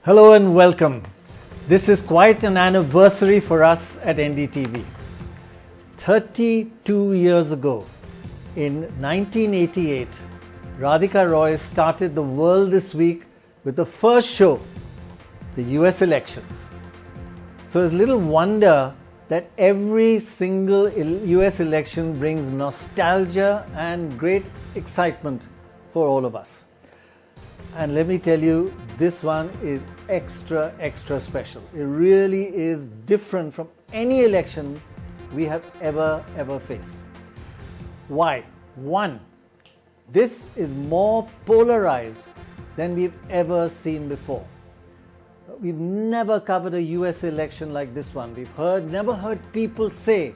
Hello and welcome. This is quite an anniversary for us at NDTV. 32 years ago, in 1988, Radhika Roy started The World This Week with the first show, the US elections. So it's little wonder that every single US election brings nostalgia and great excitement for all of us. And let me tell you, this one is extra special. It really is different from any election we have ever faced. Why? One, this is more polarized than we've ever seen before. We've never covered a US election like this one. We've never heard people say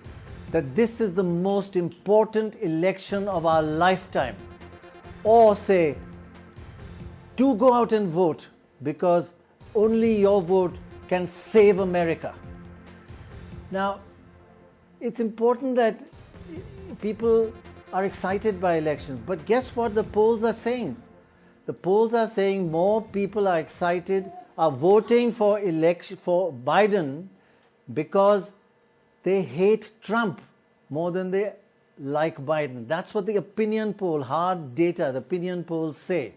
that this is the most important election of our lifetime, or say, do go out and vote because only your vote can save America. Now, it's important that people are excited by elections, but guess what the polls are saying? The polls are saying more people are excited, are voting for Biden because they hate Trump more than they like Biden. That's what the opinion poll, hard data, the opinion polls say.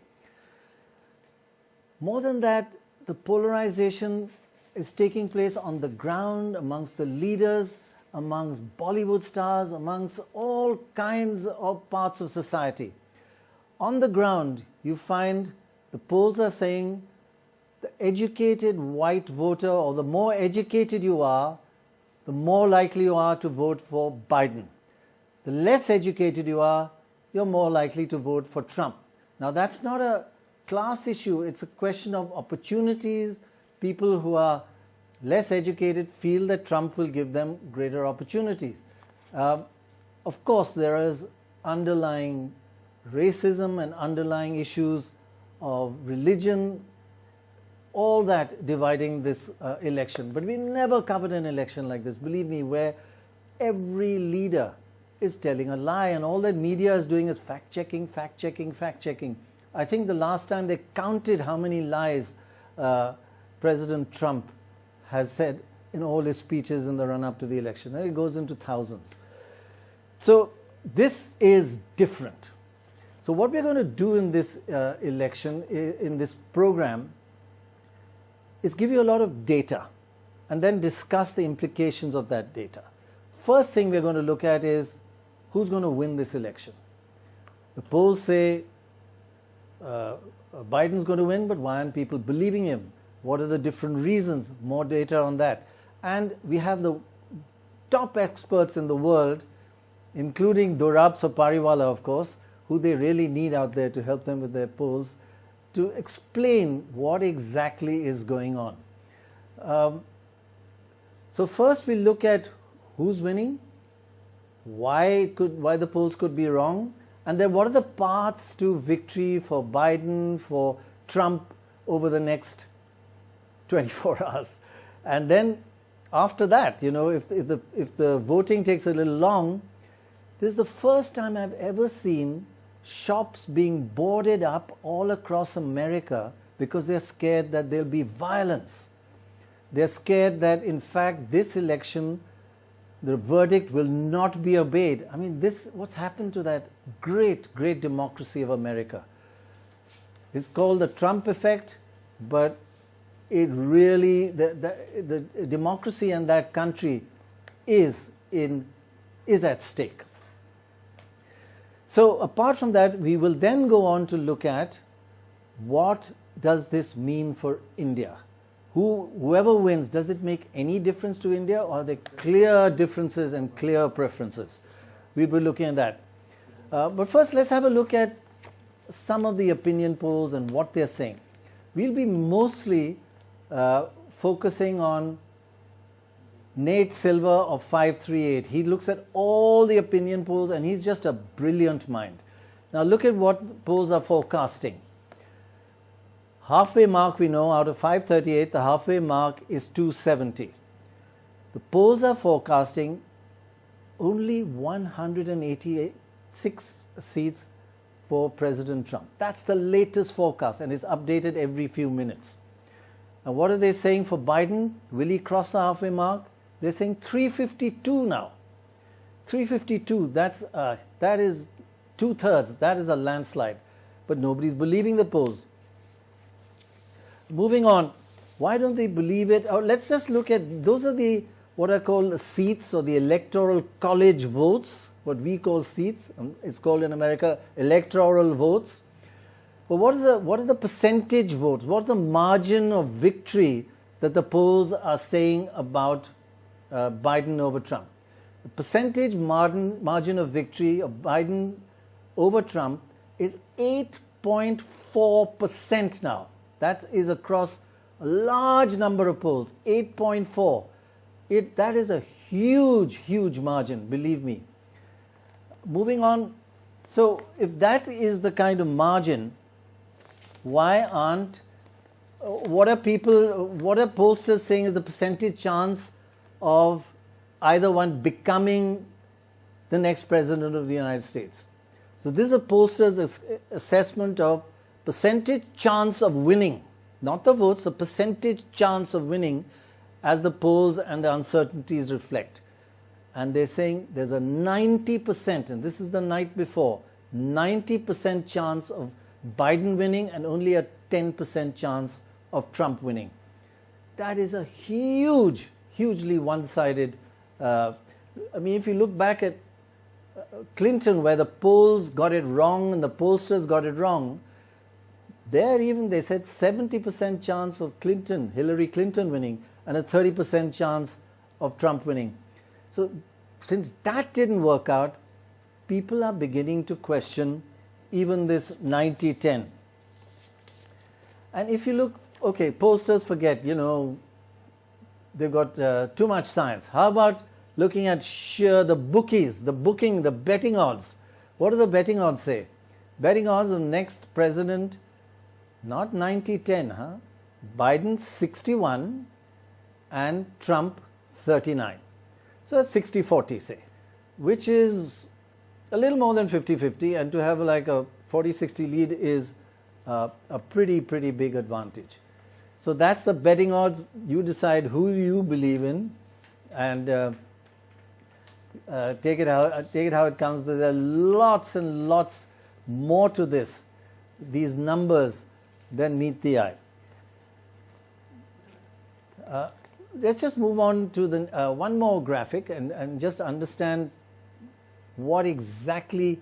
More than that, the polarization is taking place on the ground amongst the leaders, amongst Bollywood stars, amongst all kinds of parts of society. On the ground, you find the polls are saying the educated white voter, or the more educated you are, the more likely you are to vote for Biden. The less educated you are, you're more likely to vote for Trump. Now, that's not a class issue, it's a question of opportunities. People who are less educated feel that Trump will give them greater opportunities. Of course, there is underlying racism and underlying issues of religion, all that dividing this election. But we never covered an election like this, believe me, where every leader is telling a lie and all that media is doing is fact-checking. I think the last time they counted how many lies President Trump has said in all his speeches in the run-up to the election. It goes into thousands. So this is different. So what we're going to do in this election, in this program, is give you a lot of data and then discuss the implications of that data. First thing we're going to look at is who's going to win this election. The polls say Biden's going to win, but why aren't people believing him? What are the different reasons? More data on that. And we have the top experts in the world, including Dorab Sapariwala, of course, who they really need out there to help them with their polls, to explain what exactly is going on. So first we look at who's winning, why the polls could be wrong, and then what are the paths to victory for Biden, for Trump over the next 24 hours. And then after that, you know, if the voting takes a little long, this is the first time I've ever seen shops being boarded up all across America because they're scared that there'll be violence. They're scared that, in fact, this election, the verdict will not be obeyed. I mean, what's happened to that great democracy of America? It's called the Trump effect, but it really, the democracy in that country is at stake. So apart from that, we will then go on to look at what does this mean for India. Whoever wins, does it make any difference to India, or are there clear differences and clear preferences? We'll be looking at that. But first, let's have a look at some of the opinion polls and what they're saying. We'll be mostly focusing on Nate Silver of 538. He looks at all the opinion polls and he's just a brilliant mind. Now look at what polls are forecasting. Halfway mark, we know, out of 538, the halfway mark is 270. The polls are forecasting only 186 seats for President Trump. That's the latest forecast, and it's updated every few minutes. And what are they saying for Biden? Will he cross the halfway mark? They're saying 352 now. 352, that is two-thirds. That is a landslide. But nobody's believing the polls. Moving on, why don't they believe it? Oh, let's just look at, those are the, what are called the seats or the electoral college votes, what we call seats. It's called in America electoral votes. But what are the percentage votes? What is the margin of victory that the polls are saying about Biden over Trump? The percentage margin of victory of Biden over Trump is 8.4% now. That is across a large number of polls, 8.4. That is a huge, huge margin, believe me. Moving on, so if that is the kind of margin, why aren't, what are pollsters saying is the percentage chance of either one becoming the next president of the United States? So this is a pollster's assessment of percentage chance of winning, not the votes, the percentage chance of winning as the polls and the uncertainties reflect. And they're saying there's a 90%, and this is the night before, 90% chance of Biden winning and only a 10% chance of Trump winning. That is a huge, hugely one-sided. I mean, if you look back at Clinton, where the polls got it wrong and the pollsters got it wrong, there even they said 70% chance of Hillary Clinton winning and a 30% chance of Trump winning. So since that didn't work out, people are beginning to question even this 90-10. And if you look, okay, pollsters forget, you know, they've got too much science. How about looking at the bookies, the betting odds? What do the betting odds say? Betting odds of the next president, not 90-10, huh? Biden 61 and Trump 39. So that's 60-40, say, which is a little more than 50-50, and to have like a 40-60 lead is a pretty big advantage. So that's the betting odds. You decide who you believe in, and take it how it comes. But there are lots and lots more to these numbers than meet the eye. Let's just move on to the one more graphic and just understand what exactly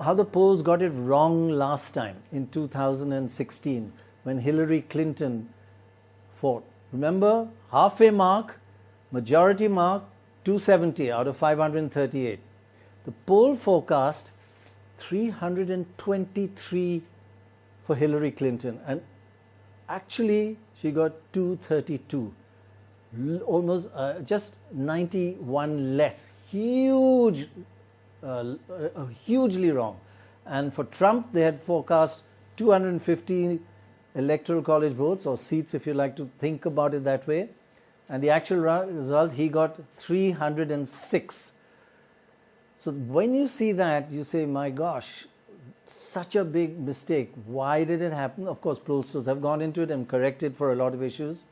how the polls got it wrong last time in 2016 when Hillary Clinton fought. Remember, halfway mark, majority mark, 270 out of 538. The poll forecast 323 for Hillary Clinton, and actually she got 232, almost just 91 less. Hugely wrong. And for Trump, they had forecast 250 electoral college votes, or seats if you like to think about it that way, and the actual result, he got 306. So when you see that, you say, my gosh, such a big mistake. Why did it happen? Of course, pollsters have gone into it and corrected for a lot of issues.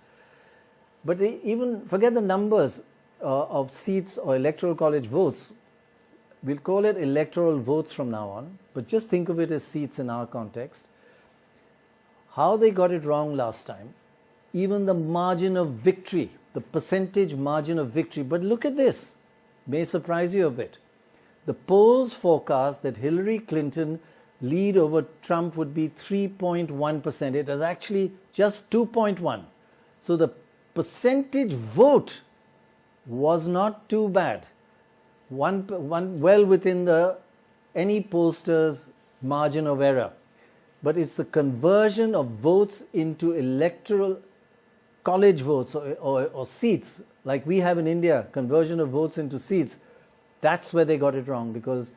But they even forget the numbers of seats or electoral college votes. We'll call it electoral votes from now on, but just think of it as seats in our context. How they got it wrong last time, even the margin of victory, the percentage margin of victory. But look at this, may surprise you a bit. The polls forecast that Hillary Clinton lead over Trump would be 3.1%. It was actually just 2.1. So the percentage vote was not too bad. One well within any pollster's margin of error. But it's the conversion of votes into electoral college votes or seats, like we have in India, conversion of votes into seats. That's where they got it wrong, because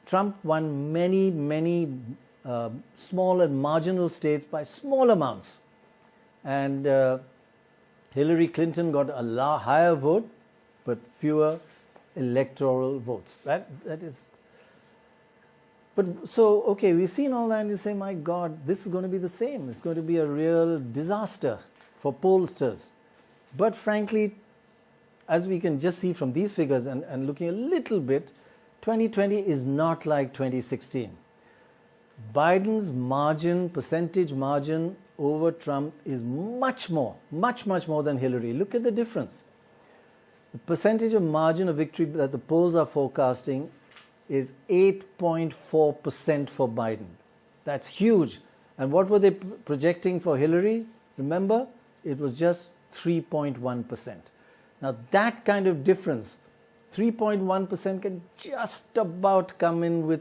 Trump won many small and marginal states by small amounts. And Hillary Clinton got a higher vote, but fewer electoral votes. That is. But so, okay, we've seen all that and you say, my God, this is going to be the same. It's going to be a real disaster for pollsters. But frankly, as we can just see from these figures and looking a little bit, 2020 is not like 2016. Biden's margin, percentage margin over Trump is much more than Hillary. Look at the difference. The percentage of margin of victory that the polls are forecasting is 8.4% for Biden. That's huge. And what were they projecting for Hillary? Remember, it was just 3.1%. Now that kind of difference, 3.1% can just about come in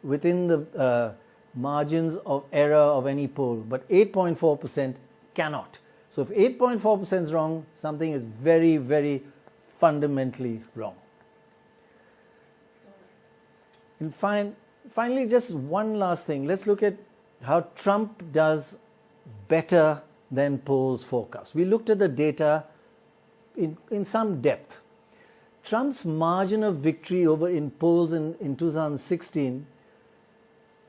within the margins of error of any poll, but 8.4% cannot. So if 8.4% is wrong, something is very, very fundamentally wrong. And finally, just one last thing. Let's look at how Trump does better than polls forecast. We looked at the data in some depth. Trump's margin of victory over in polls in 2016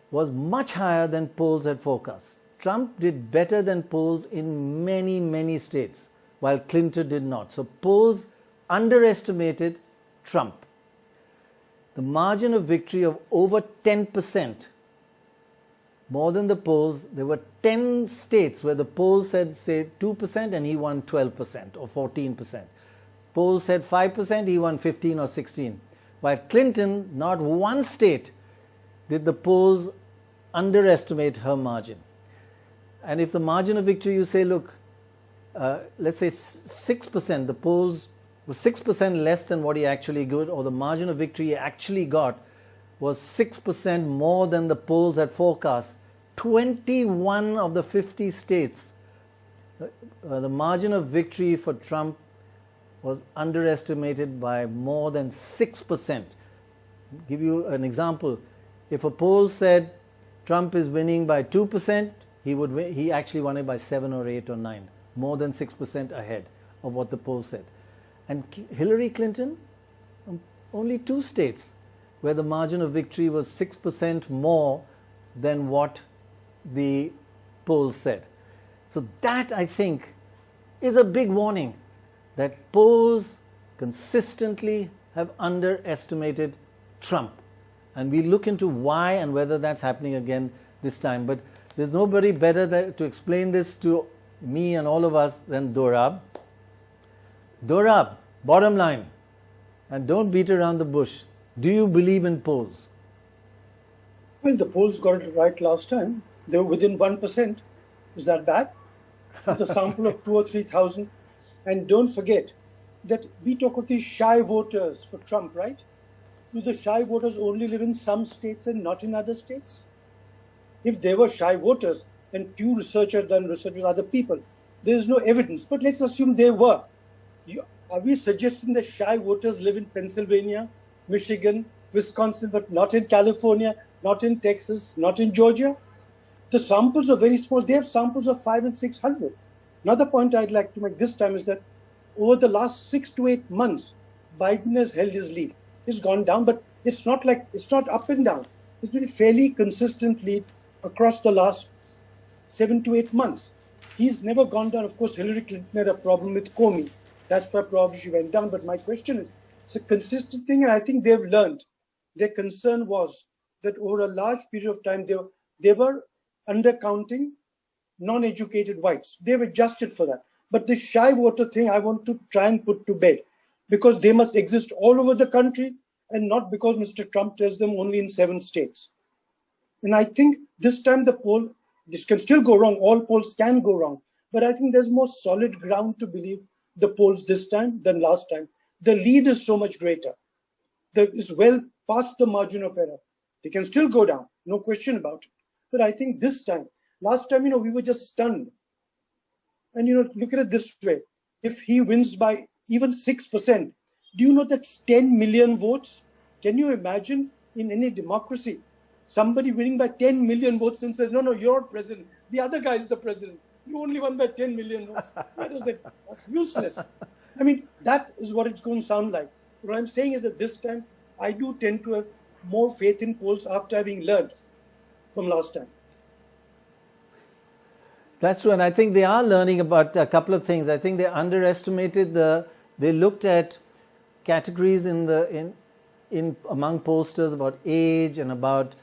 was much higher than polls had forecast. Trump did better than polls in many, many states, while Clinton did not. So polls underestimated Trump. The margin of victory of over 10%, more than the polls. There were 10 states where the polls said, say, 2% and he won 12% or 14%. Polls said 5%, he won 15 or 16. While Clinton, not one state did the polls underestimate her margin. And if the margin of victory, you say, look, let's say 6%, the polls was 6% less than what he actually got, or the margin of victory he actually got was 6% more than the polls had forecast. 21 of the 50 states, the margin of victory for Trump was underestimated by more than 6%. I'll give you an example. If a poll said Trump is winning by 2%, he actually won it by 7 or 8 or 9, more than 6% ahead of what the poll said. And Hillary Clinton, only 2 states where the margin of victory was 6% more than what the polls said. So that, I think, is a big warning that polls consistently have underestimated Trump. And we look into why and whether that's happening again this time. But there's nobody better to explain this to me and all of us than Dorab. Dorab, bottom line, and don't beat around the bush. Do you believe in polls? Well, the polls got it right last time. They were within 1%. Is that bad? It's a sample of 2,000 or 3,000. And don't forget that we talk of these shy voters for Trump, right? Do the shy voters only live in some states and not in other states? If they were shy voters, and Pew Research has done research with other people, there's no evidence. But let's assume they were. Are we suggesting that shy voters live in Pennsylvania, Michigan, Wisconsin, but not in California, not in Texas, not in Georgia? The samples are very small. They have samples of 500 and 600. Another point I'd like to make this time is that over the last 6 to 8 months, Biden has held his lead. It's gone down, but it's not up and down. It's been a fairly consistent lead across the last 7 to 8 months. He's never gone down. Of course, Hillary Clinton had a problem with Comey. That's why probably she went down. But my question is, it's a consistent thing, and I think they've learned. Their concern was that over a large period of time, they were undercounting non-educated whites. They've adjusted for that. But the shy voter thing, I want to try and put to bed, because they must exist all over the country and not because Mr. Trump tells them only in 7 states. And I think this time this can still go wrong. All polls can go wrong. But I think there's more solid ground to believe the polls this time than last time. The lead is so much greater. It's well past the margin of error. They can still go down, no question about it. But I think this time, last time, we were just stunned. And, look at it this way. If he wins by even 6%, do you know that's 10 million votes? Can you imagine in any democracy somebody winning by 10 million votes and says, no, no, you're not president. The other guy is the president. You only won by 10 million votes. Where is that? That's useless. I mean, that is what it's going to sound like. What I'm saying is that this time, I do tend to have more faith in polls after having learned from last time. That's true, and I think they are learning about a couple of things. I think they underestimated they looked at categories in among pollsters about age and about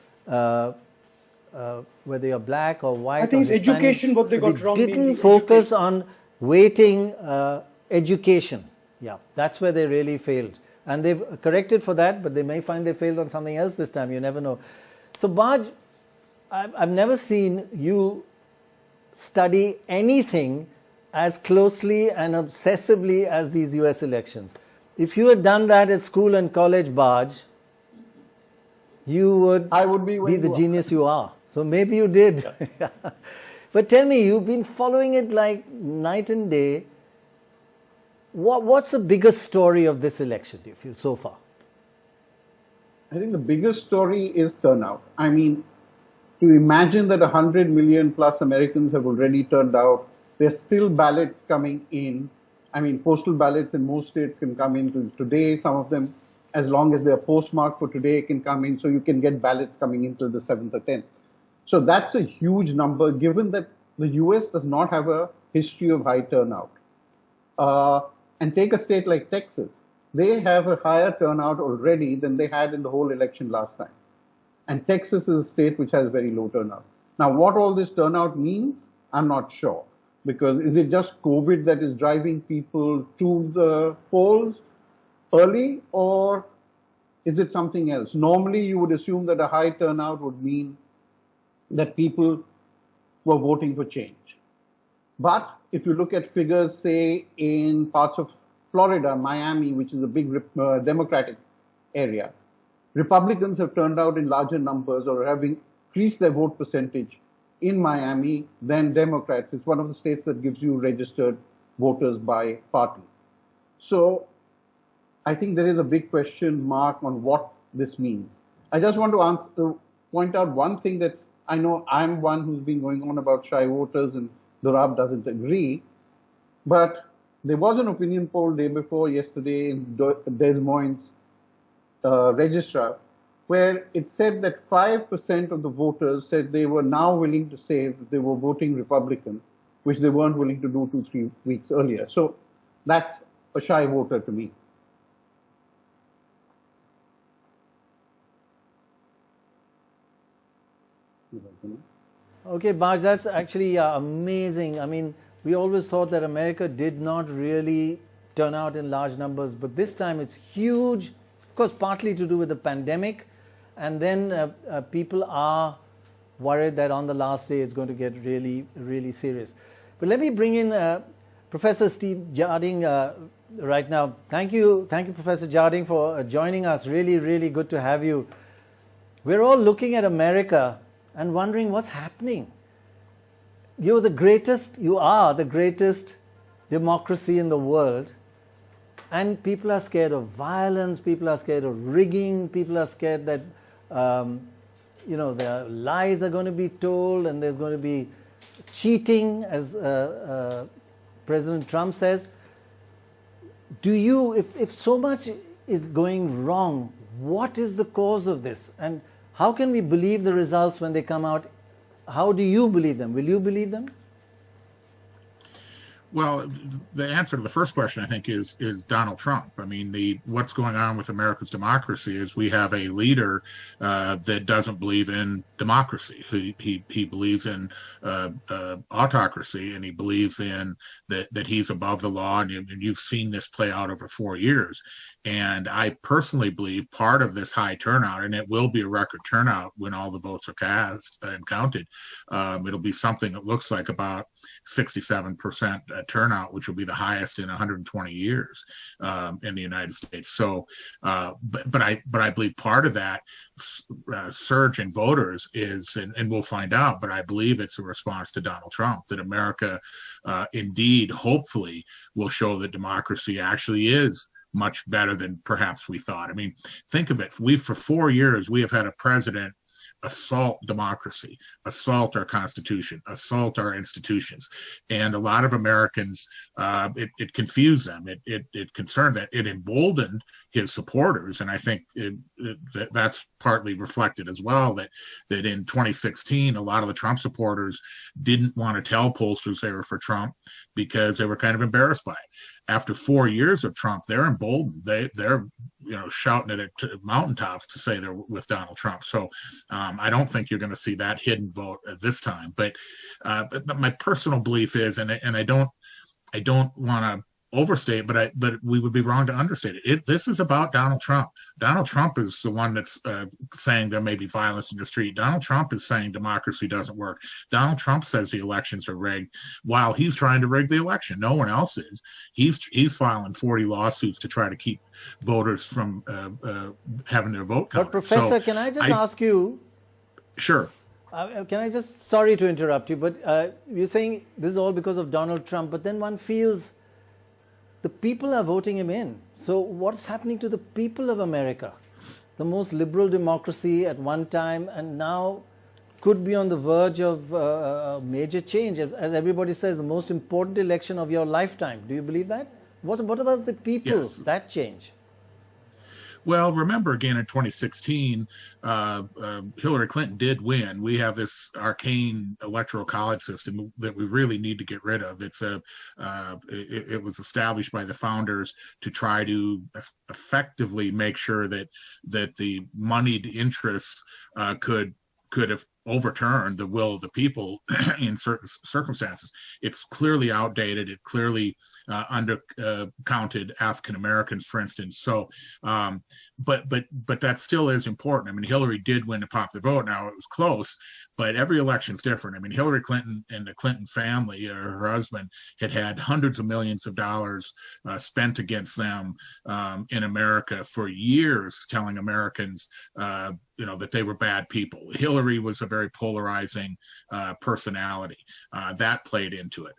whether you're black or white. I think it's Hispanic. education what they got wrong. They didn't focus on weighting education. Yeah, that's where they really failed. And they've corrected for that, but they may find they failed on something else this time. You never know. So, Baj, I've never seen you study anything as closely and obsessively as these US elections. If you had done that at school and college, Baj, you would be the genius you are. So maybe you did. Yeah. But tell me, you've been following it like night and day. What's the biggest story of this election, do you feel, so far? I think the biggest story is turnout. I mean, to imagine that 100 million plus Americans have already turned out, there's still ballots coming in. I mean, postal ballots in most states can come in today. Some of them, as long as they're postmarked for today, can come in. So you can get ballots coming in till the 7th or 10th. So that's a huge number, given that the US does not have a history of high turnout. And take a state like Texas. They have a higher turnout already than they had in the whole election last time. And Texas is a state which has very low turnout. Now, what all this turnout means, I'm not sure. Because is it just COVID that is driving people to the polls early, or is it something else? Normally, you would assume that a high turnout would mean that people were voting for change. But if you look at figures, say, in parts of Florida, Miami, which is a big Democratic area, Republicans have turned out in larger numbers or have increased their vote percentage in Miami than Democrats. It's one of the states that gives you registered voters by party. So I think there is a big question mark on what this means. I just want to point out one thing that I know I'm one who's been going on about shy voters, and Dorab doesn't agree. But there was an opinion poll day before yesterday in Des Moines registrar, where it said that 5% of the voters said they were now willing to say that they were voting Republican, which they weren't willing to do 2-3 weeks earlier. So that's a shy voter to me. Okay, Baj, that's actually amazing. I mean, we always thought that America did not really turn out in large numbers, but this time it's huge, of course, partly to do with the pandemic, and then people are worried that on the last day it's going to get really, really serious. But let me bring in Professor Steve Jarding right now. Thank you, Professor Jarding, for joining us. Really, really good to have you. We're all looking at America and wondering what's happening. You are the greatest democracy in the world, and people are scared of violence, people are scared of rigging, people are scared that their lies are going to be told and there's going to be cheating, as President Trump says. Do you, if so much is going wrong, what is the cause of this? And how can we believe the results when they come out? How do you believe them? Will you believe them? Well, the answer to the first question, I think, is Donald Trump. I mean, what's going on with America's democracy is we have a leader that doesn't believe in democracy. He believes in autocracy, and he believes in that he's above the law. And you've seen this play out over 4 years. And I personally believe part of this high turnout, and it will be a record turnout when all the votes are cast and counted, it'll be something that looks like about 67% turnout, which will be the highest in 120 years in the United States. So, but I believe part of that surge in voters is, and we'll find out, but I believe it's a response to Donald Trump, that America indeed, hopefully, will show that democracy actually is much better than perhaps we thought. I mean, think of it. For 4 years, we have had a president assault democracy, assault our Constitution, assault our institutions. And a lot of Americans, it confused them. It concerned that it emboldened his supporters. And I think that's partly reflected as well, that in 2016, a lot of the Trump supporters didn't want to tell pollsters they were for Trump because they were kind of embarrassed by it. After 4 years of Trump, they're emboldened. They're shouting it at mountaintops to say they're with Donald Trump. So I don't think you're going to see that hidden vote at this time. But my personal belief is, and I don't want to overstate, but we would be wrong to understate it. This is about Donald Trump. Donald Trump is the one that's saying there may be violence in the street. Donald Trump is saying democracy doesn't work. Donald Trump says the elections are rigged while he's trying to rig the election. No one else is. He's filing 40 lawsuits to try to keep voters from having their vote counted. But Professor, can I just ask you? Sure. Can I just, sorry to interrupt you, but you're saying this is all because of Donald Trump, but then one feels the people are voting him in. So what's happening to the people of America? The most liberal democracy at one time, and now could be on the verge of a major change. As everybody says, the most important election of your lifetime. Do you believe that? What about the people, Yes. that change? Well, remember again in 2016, Hillary Clinton did win. We have this arcane electoral college system that we really need to get rid of. It was established by the founders to try to effectively make sure that the moneyed interests could have overturned the will of the people in certain circumstances. It's clearly outdated. It clearly undercounted African Americans, for instance. So, but that still is important. I mean, Hillary did win the popular vote. Now it was close, but every election's different. I mean, Hillary Clinton and the Clinton family, her husband, had hundreds of millions of dollars spent against them in America for years, telling Americans, that they were bad people. Hillary was a very polarizing personality. That played into it.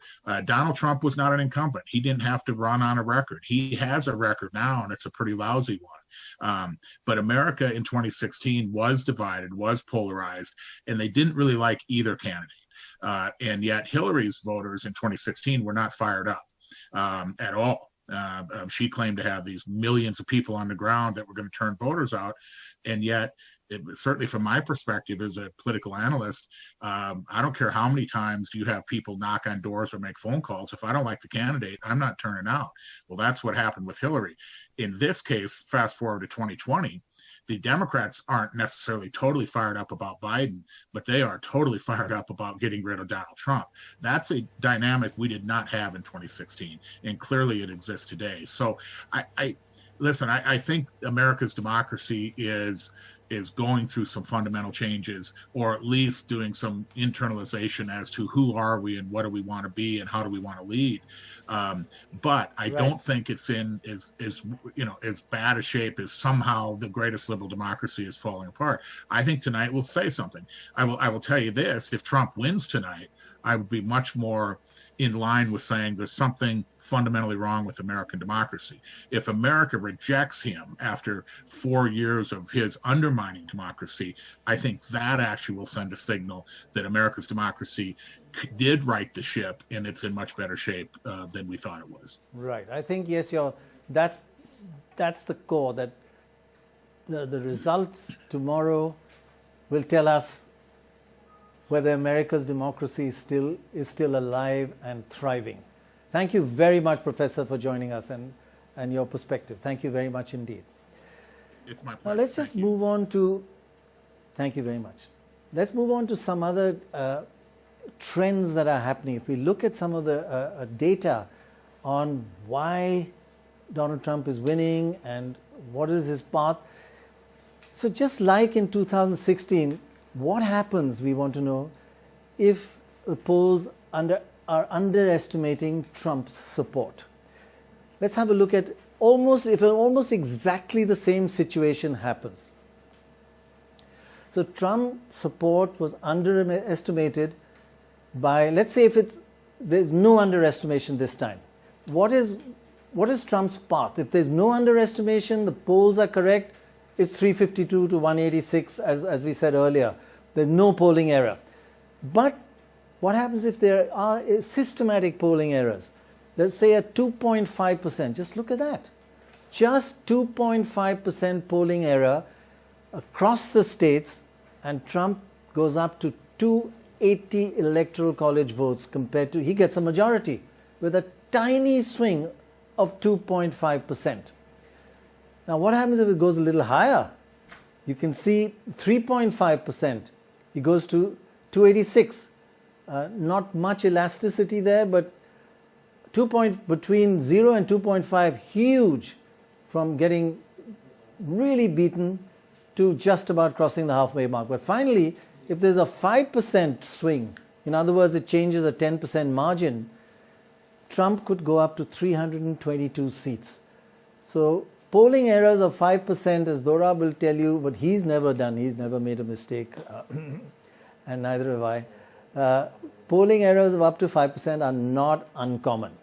Donald Trump was not an incumbent. He didn't have to run on a record. He has a record now, and it's a pretty lousy one. But America in 2016 was divided, was polarized, and they didn't really like either candidate. And yet Hillary's voters in 2016 were not fired up at all. She claimed to have these millions of people on the ground that were going to turn voters out, and yet certainly from my perspective as a political analyst, I don't care how many times you have people knock on doors or make phone calls. If I don't like the candidate, I'm not turning out. Well, that's what happened with Hillary. In this case, fast forward to 2020, the Democrats aren't necessarily totally fired up about Biden, but they are totally fired up about getting rid of Donald Trump. That's a dynamic we did not have in 2016, and clearly it exists today. So I think America's democracy is going through some fundamental changes, or at least doing some internalization as to who are we and what do we want to be and how do we want to lead. But I don't think it's in as bad a shape as somehow the greatest liberal democracy is falling apart. I think tonight will say something. I will tell you this: if Trump wins tonight, I would be much more in line with saying there's something fundamentally wrong with American democracy. If America rejects him after 4 years of his undermining democracy, I think that actually will send a signal that America's democracy did right the ship, and it's in much better shape than we thought it was. Right. I think, yes, that's the core, that the results tomorrow will tell us whether America's democracy is still alive and thriving. Thank you very much, Professor, for joining us and your perspective. Thank you very much indeed. It's my pleasure. Now let's just move on to, thank you very much. Let's move on to some other trends that are happening. If we look at some of the data on why Donald Trump is winning and what is his path. So just like in 2016, what happens, we want to know, if the polls are underestimating Trump's support? Let's have a look at almost exactly the same situation happens. So Trump's support was underestimated by, let's say there's no underestimation this time. What is Trump's path? If there's no underestimation, the polls are correct, it's 352 to 186, as we said earlier. There's no polling error. But what happens if there are systematic polling errors? Let's say at 2.5%. Just look at that. Just 2.5% polling error across the states, and Trump goes up to 280 electoral college votes compared to, he gets a majority with a tiny swing of 2.5%. Now what happens if it goes a little higher? You can see 3.5%. He goes to 286. Not much elasticity there, but between 0 and 2.5, huge, from getting really beaten to just about crossing the halfway mark. But finally, if there's a 5% swing, in other words, it changes a 10% margin, Trump could go up to 322 seats. So polling errors of 5%, as Dora will tell you, but he's never done, he's never made a mistake, and neither have I. Polling errors of up to 5% are not uncommon.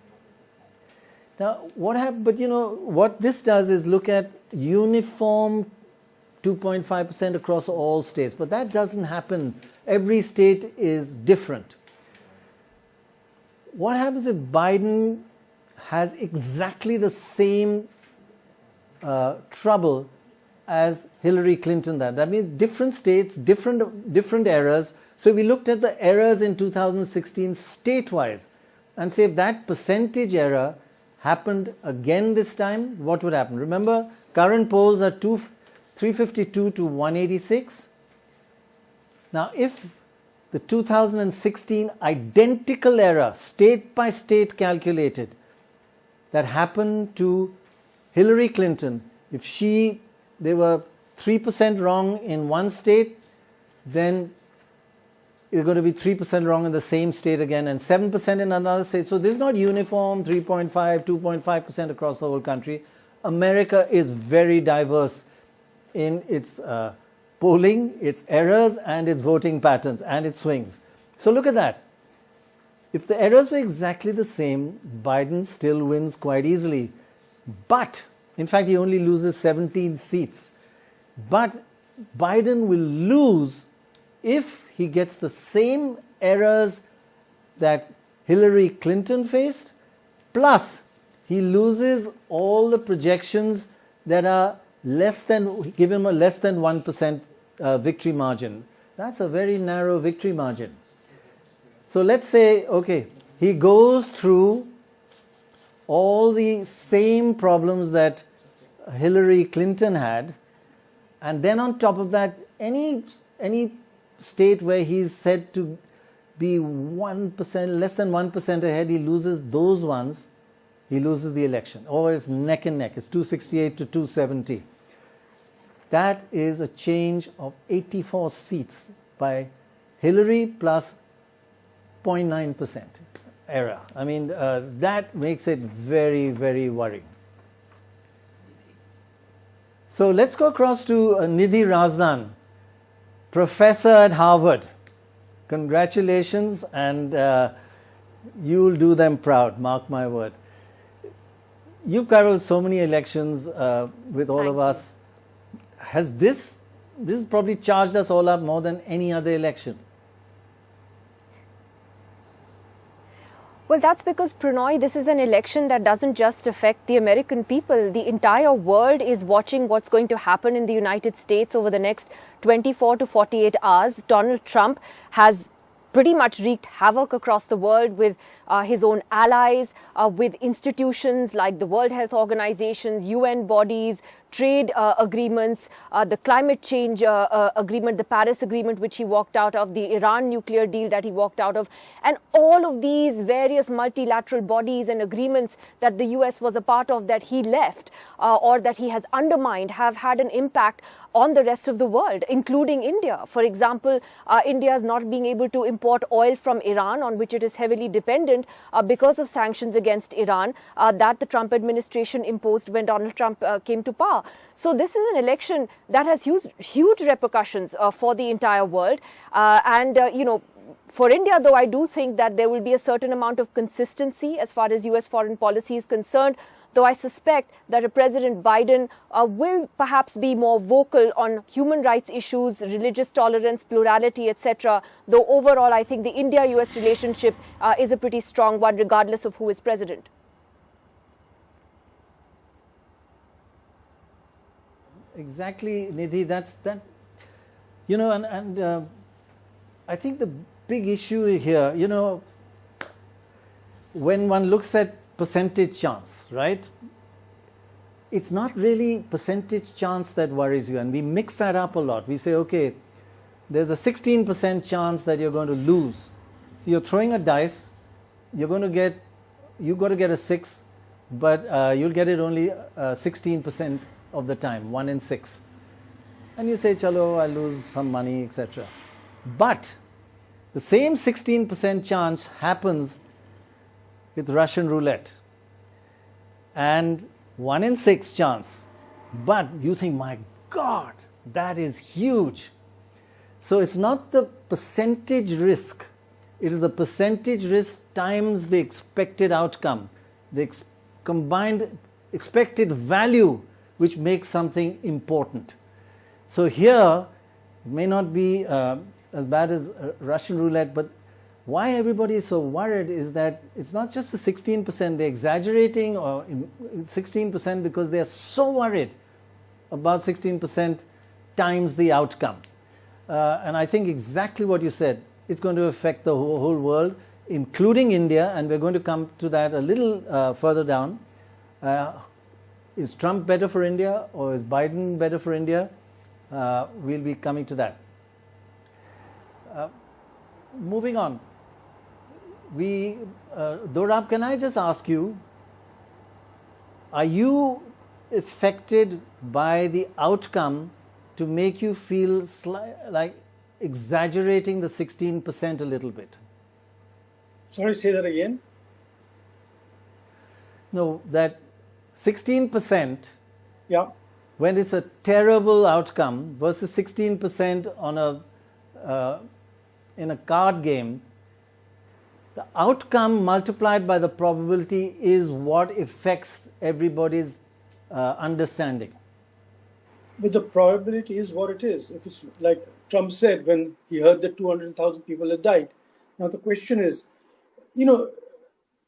Now, what happened? But you know, what this does is look at uniform 2.5% across all states. But that doesn't happen. Every state is different. What happens if Biden has exactly the same trouble as Hillary Clinton had? That means different states, different errors. So we looked at the errors in 2016 state-wise and say if that percentage error happened again this time, what would happen? Remember, current polls are 352 to 186. Now, if the 2016 identical error, state by state calculated, that happened to Hillary Clinton, if they were 3% wrong in one state, then it's going to be 3% wrong in the same state again and 7% in another state. So this is not uniform 3.5, 2.5% across the whole country. America is very diverse in its polling, its errors, and its voting patterns, and its swings. So look at that. If the errors were exactly the same, Biden still wins quite easily. But, in fact, he only loses 17 seats. But Biden will lose if he gets the same errors that Hillary Clinton faced, plus he loses all the projections that are give him a less than 1% victory margin. That's a very narrow victory margin. So let's say, okay, he goes through all the same problems that Hillary Clinton had, and then on top of that, any state where he's said to be 1%, less than 1% ahead, he loses those ones, he loses the election. Or it's neck and neck, it's 268 to 270. That is a change of 84 seats by Hillary plus 0.9% error. I mean, that makes it very, very worrying. So let's go across to Nidhi Razdan, professor at Harvard. Congratulations, and you'll do them proud, mark my word. You've covered so many elections with all of us. Has this has probably charged us all up more than any other election? Well, that's because, Prannoy, this is an election that doesn't just affect the American people. The entire world is watching what's going to happen in the United States over the next 24 to 48 hours. Donald Trump has pretty much wreaked havoc across the world with his own allies, with institutions like the World Health Organization, UN bodies, trade agreements, the climate change agreement, the Paris Agreement, which he walked out of, the Iran nuclear deal that he walked out of, and all of these various multilateral bodies and agreements that the US was a part of that he left or that he has undermined have had an impact on the rest of the world, including India. For example, India is not being able to import oil from Iran, on which it is heavily dependent because of sanctions against Iran that the Trump administration imposed when Donald Trump came to power. So this is an election that has huge repercussions for the entire world. For India, though, I do think that there will be a certain amount of consistency as far as US foreign policy is concerned. though I suspect that a President Biden will perhaps be more vocal on human rights issues, religious tolerance, plurality, etc. Though overall, I think the India-US relationship is a pretty strong one, regardless of who is president. Exactly, Nidhi. That's that. You know, and I think the big issue here, you know, when one looks at percentage chance, right? It's not really percentage chance that worries you, and we mix that up a lot. We say, okay, there's a 16% chance that you're going to lose. So you're throwing a dice, you've got to get a 6, but you'll get it only 16% of the time, 1 in 6. And you say, chalo, I'll lose some money, etc. But the same 16% chance happens with Russian roulette. And 1 in 6 chance. But you think, my God, that is huge. So it's not the percentage risk. It is the percentage risk times the expected outcome, the combined expected value, which makes something important. So here, it may not be as bad as Russian roulette, but why everybody is so worried is that it's not just the 16%, they're exaggerating, or 16% because they're so worried about 16% times the outcome. And I think exactly what you said, it's going to affect the whole world, including India, and we're going to come to that a little further down. Is Trump better for India, or is Biden better for India? We'll be coming to that. Moving on. Dorab, can I just ask you, are you affected by the outcome to make you feel like exaggerating the 16% a little bit? Sorry, say that again. No, that 16%, yeah, when it's a terrible outcome versus 16% on in a card game, the outcome multiplied by the probability is what affects everybody's understanding. But the probability is what it is. If it's like Trump said when he heard that 200,000 people had died. Now the question is, you know,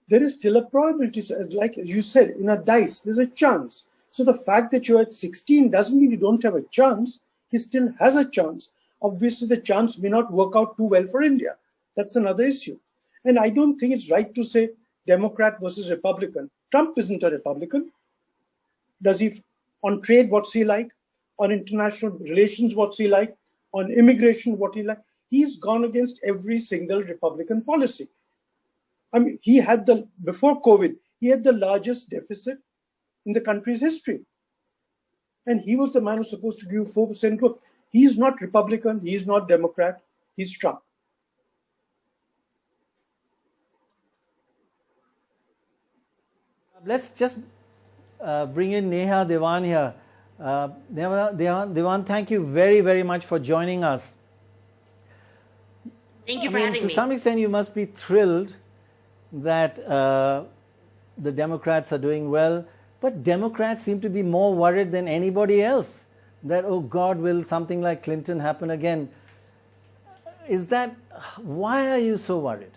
there is still a probability. Like you said, in a dice, there's a chance. So the fact that you're at 16 doesn't mean you don't have a chance. He still has a chance. Obviously, the chance may not work out too well for India. That's another issue. And I don't think it's right to say Democrat versus Republican. Trump isn't a Republican. Does he, on trade, what's he like? On international relations, what's he like? On immigration, what he like? He's gone against every single Republican policy. I mean, he had before COVID, he had the largest deficit in the country's history. And he was the man who's supposed to give 4% growth. He's not Republican, he's not Democrat, he's Trump. Let's just bring in Neha Dewan here. Dewan, thank you very, very much for joining us. Thank you for having me. To some extent, you must be thrilled that the Democrats are doing well, but Democrats seem to be more worried than anybody else that, oh God, will something like Clinton happen again? Why are you so worried?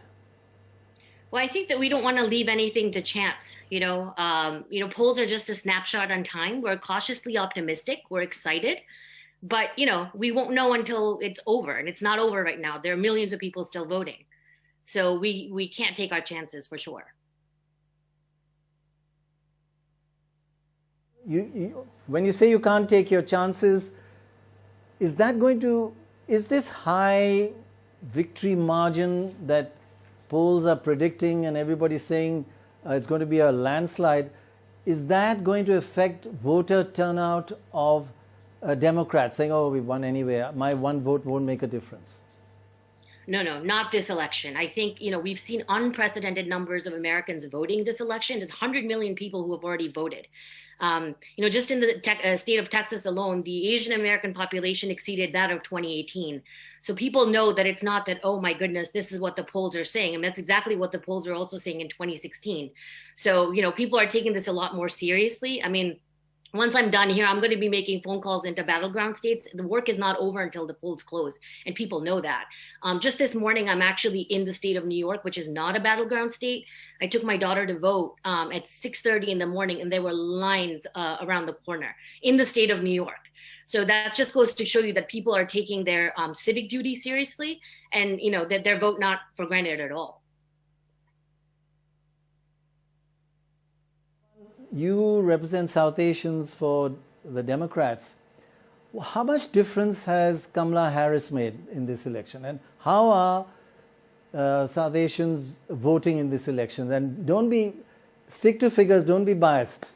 Well, I think that we don't want to leave anything to chance. Polls are just a snapshot on time. We're cautiously optimistic. We're excited, but we won't know until it's over, and it's not over right now. There are millions of people still voting, so we can't take our chances for sure. When you say you can't take your chances, is this high victory margin that polls are predicting and everybody's saying it's going to be a landslide, is that going to affect voter turnout of Democrats saying, oh, we won anyway, my one vote won't make a difference? No, not this election. I think, we've seen unprecedented numbers of Americans voting this election. There's 100 million people who have already voted. Just in the state of Texas alone, the Asian American population exceeded that of 2018. So people know that it's not that, oh my goodness, this is what the polls are saying. And that's exactly what the polls were also saying in 2016. So, people are taking this a lot more seriously. I mean, once I'm done here, I'm going to be making phone calls into battleground states. The work is not over until the polls close, and people know that. Just this morning, I'm actually in the state of New York, which is not a battleground state. I took my daughter to vote at 6:30 in the morning, and there were lines around the corner in the state of New York. So that just goes to show you that people are taking their civic duty seriously, and that their vote not for granted at all. You represent South Asians for the Democrats. How much difference has Kamala Harris made in this election? And how are South Asians voting in this election? And stick to figures, don't be biased.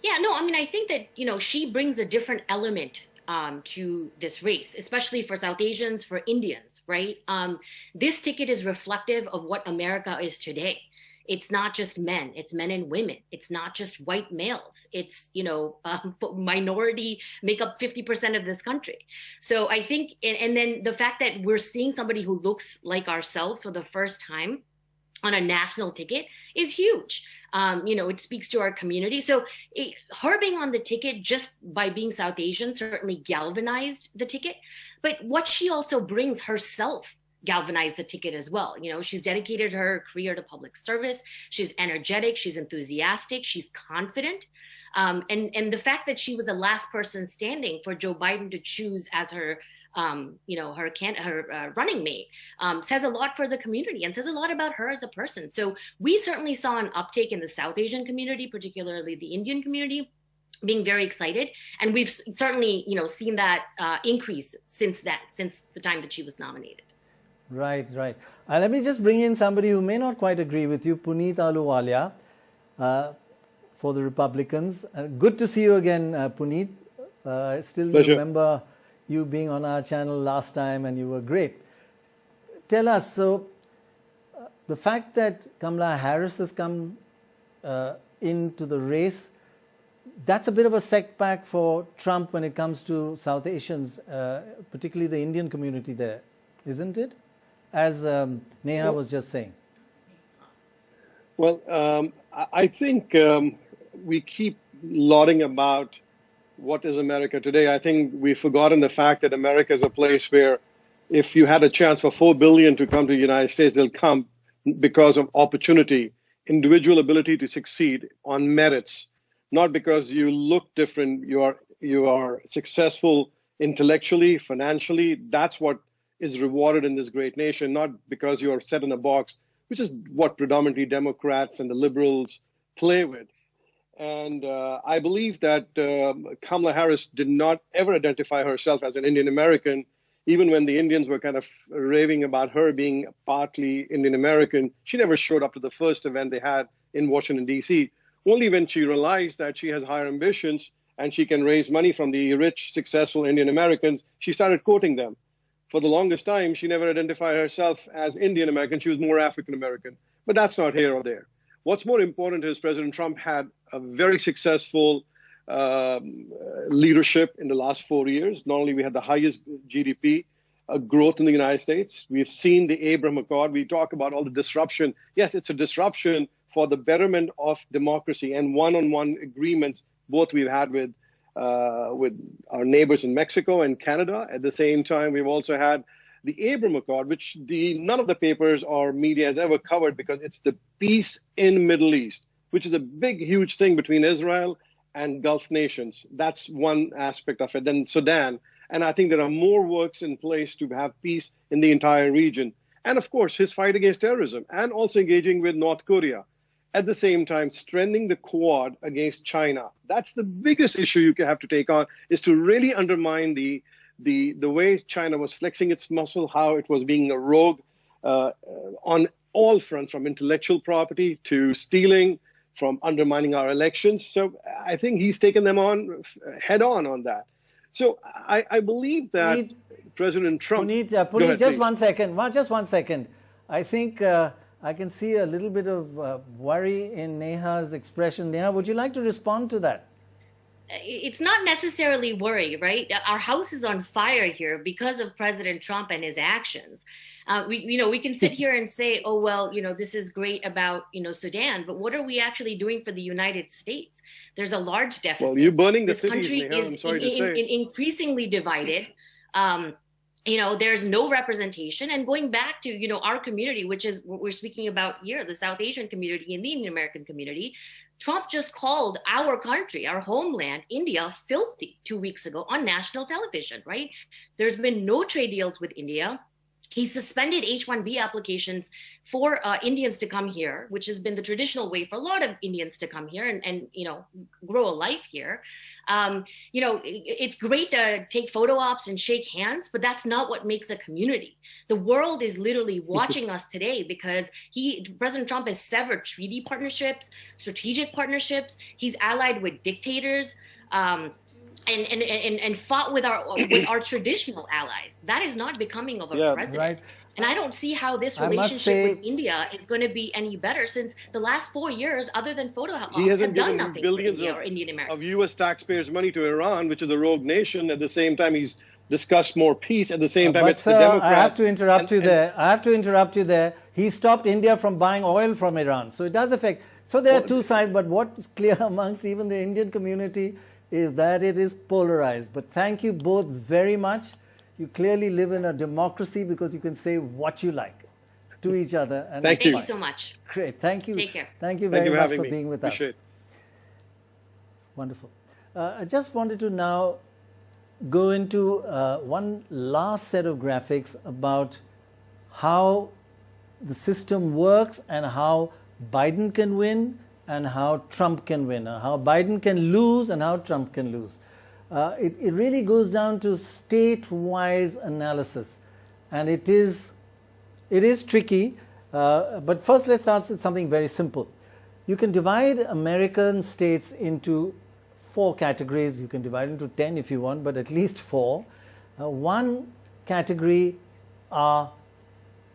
Yeah, no, I mean, I think that, she brings a different element to this race, especially for South Asians, for Indians, right? This ticket is reflective of what America is today. It's not just men, it's men and women. It's not just white males. It's, minority make up 50% of this country. So I think, and then the fact that we're seeing somebody who looks like ourselves for the first time on a national ticket is huge. It speaks to our community. So her being on the ticket just by being South Asian certainly galvanized the ticket. But what she also brings herself galvanized the ticket as well. She's dedicated her career to public service. She's energetic. She's enthusiastic. She's confident. And the fact that she was the last person standing for Joe Biden to choose as her running mate says a lot for the community and says a lot about her as a person. So we certainly saw an uptake in the South Asian community, particularly the Indian community, being very excited. And we've certainly, seen that increase since the time that she was nominated. Right. Let me just bring in somebody who may not quite agree with you, Puneet Ahluwalia, for the Republicans. Good to see you again, Puneet. I still remember you being on our channel last time, and you were great. Tell us, so the fact that Kamala Harris has come into the race, that's a bit of a setback for Trump when it comes to South Asians, particularly the Indian community there, isn't it? As Neha was just saying. Well, I think we keep lauding about what is America today. I think we've forgotten the fact that America is a place where if you had a chance for 4 billion to come to the United States, they'll come because of opportunity, individual ability to succeed on merits, not because you look different, you are successful intellectually, financially. That's what is rewarded in this great nation, not because you are set in a box, which is what predominantly Democrats and the liberals play with. And I believe that Kamala Harris did not ever identify herself as an Indian American, even when the Indians were kind of raving about her being partly Indian American. She never showed up to the first event they had in Washington, D.C. Only when she realized that she has higher ambitions and she can raise money from the rich, successful Indian Americans, she started quoting them. For the longest time, she never identified herself as Indian American. She was more African American. But that's not here or there. What's more important is President Trump had a very successful leadership in the last 4 years. Not only we had the highest GDP growth in the United States, we've seen the Abraham Accord. We talk about all the disruption. Yes, it's a disruption for the betterment of democracy and one-on-one agreements, both we've had with our neighbors in Mexico and Canada. At the same time, we've also had the Abraham Accord, which none of the papers or media has ever covered because it's the peace in Middle East, which is a big, huge thing between Israel and Gulf nations. That's one aspect of it. Then Sudan. And I think there are more works in place to have peace in the entire region. And of course, his fight against terrorism and also engaging with North Korea. At the same time, strengthening the Quad against China. That's the biggest issue you have to take on, is to really undermine the way China was flexing its muscle, how it was being a rogue on all fronts, from intellectual property to stealing, from undermining our elections. So I think he's taken them on head on that. So I believe that President Trump... Puneet, just one second. I think I can see a little bit of worry in Neha's expression. Neha, would you like to respond to that? It's not necessarily worry, right? Our house is on fire here because of President Trump and his actions. We can sit here and say, oh, well, this is great about, Sudan, but what are we actually doing for the United States? There's a large deficit. Well, you're burning the this cities, country Neha, is I'm sorry to say. Increasingly divided. There's no representation. And going back to, our community, which is what we're speaking about here, the South Asian community and the Indian American community, Trump just called our country, our homeland, India, filthy 2 weeks ago on national television, right? There's been no trade deals with India. He suspended H-1B applications for Indians to come here, which has been the traditional way for a lot of Indians to come here and grow a life here. It's great to take photo ops and shake hands, but that's not what makes a community. The world is literally watching us today because President Trump has severed treaty partnerships, strategic partnerships. He's allied with dictators. And fought with our traditional allies. That is not becoming of a president. Right. And I don't see how this relationship with India is going to be any better since the last 4 years, other than photo ops, have done nothing billions for India or Indian Americans. Of U.S. taxpayers' money to Iran, which is a rogue nation. At the same time, he's discussed more peace. At the same time, it's the Democrats. I have to interrupt you there. I have to interrupt you there. He stopped India from buying oil from Iran. So it does affect. So there are two sides, but what's clear amongst even the Indian community is that it is polarized. But thank you both very much. You clearly live in a democracy because you can say what you like to each other. And thank you so much. Great. Thank you. Take care. Thank you very much for being with Appreciate us. It's wonderful. I just wanted to now go into one last set of graphics about how the system works and how Biden can win and how Trump can win, how Biden can lose and how Trump can lose. It really goes down to state-wise analysis, and it is tricky. But first, let's start with something very simple. You can divide American states into 4 categories. You can divide into 10 if you want, but at least 4. One category are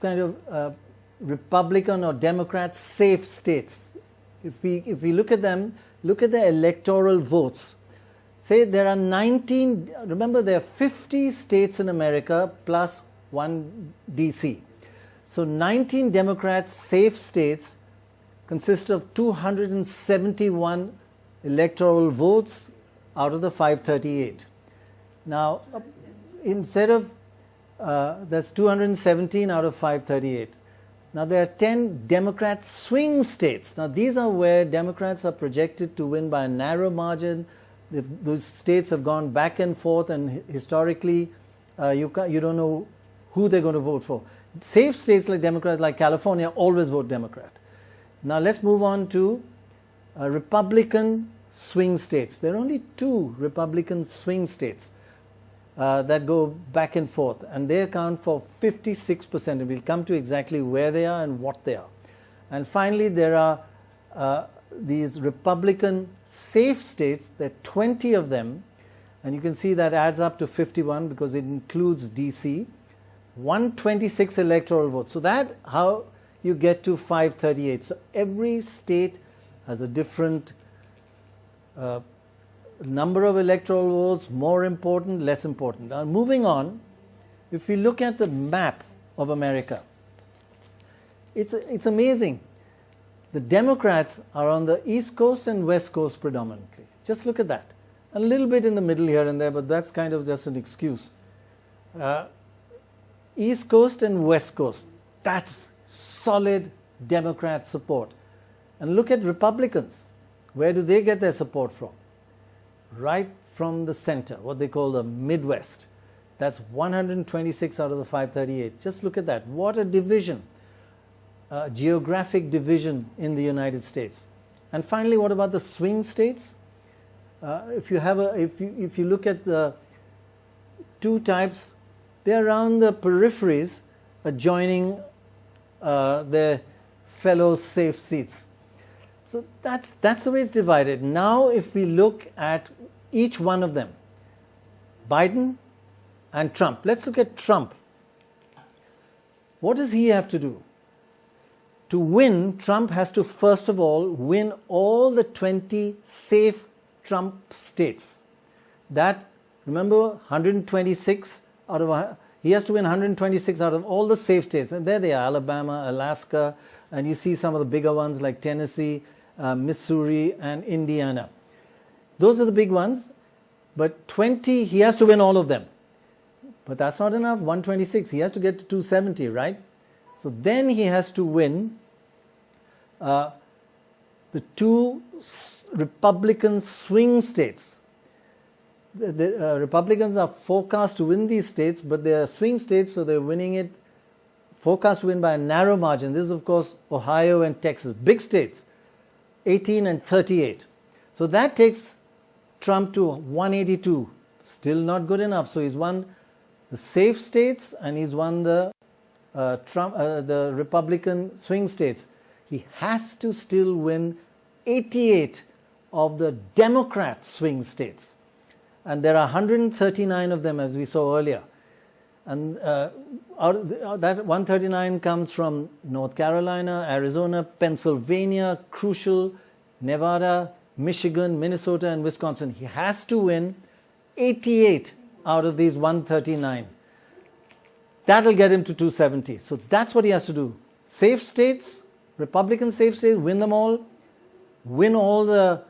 kind of Republican or Democrat safe states. If we look at them, look at the electoral votes. Say there are 19, remember there are 50 states in America plus 1 DC. So 19 Democrat safe states consist of 271 electoral votes out of the 538. Now, instead of, that's 217 out of 538. Now, there are 10 Democrat swing states. Now, these are where Democrats are projected to win by a narrow margin. Those states have gone back and forth, and historically, you don't know who they're going to vote for. Safe states like Democrats, like California, always vote Democrat. Now, let's move on to Republican swing states. There are only 2 Republican swing states that go back and forth, and they account for 56%, and we'll come to exactly where they are and what they are. And finally, there are these Republican safe states. There are 20 of them, and you can see that adds up to 51 because it includes DC. 126 electoral votes. So that's how you get to 538. So every state has a different number of electoral votes, more important, less important. Now, moving on, if we look at the map of America, it's amazing. The Democrats are on the East Coast and West Coast predominantly. Just look at that. A little bit in the middle here and there, but that's kind of just an excuse. East Coast and West Coast, that's solid Democrat support. And look at Republicans. Where do they get their support from? Right from the center, what they call the Midwest. That's 126 out of the 538. Just look at that. What a division, geographic division in the United States. And finally, what about the swing states? If you look at the 2 types, they're around the peripheries, adjoining their fellow safe seats. So that's the way it's divided. Now, if we look at each one of them, Biden and Trump. Let's look at Trump. What does he have to do? to win, Trump has to first of all win all the 20 safe Trump states. That, remember, 126 out of, he has to win 126 out of all the safe states. And there they are, Alabama, Alaska, and you see some of the bigger ones like Tennessee, Missouri, and Indiana. Those are the big ones. But 20, he has to win all of them. But that's not enough, 126. He has to get to 270, right? So then he has to win the 2 Republican swing states. The Republicans are forecast to win these states, but they are swing states, so they're winning it, forecast to win by a narrow margin. This is, of course, Ohio and Texas, big states, 18 and 38. So that takes Trump to 182. Still not good enough. So he's won the safe states and he's won the the Republican swing states. He has to still win 88 of the Democrat swing states. And there are 139 of them, as we saw earlier. And that 139 comes from North Carolina, Arizona, Pennsylvania, crucial, Nevada, Michigan, Minnesota, and Wisconsin. He has to win 88 out of these 139. That'll get him to 270. So that's what he has to do. Safe states, Republican safe states, win them all. Win all the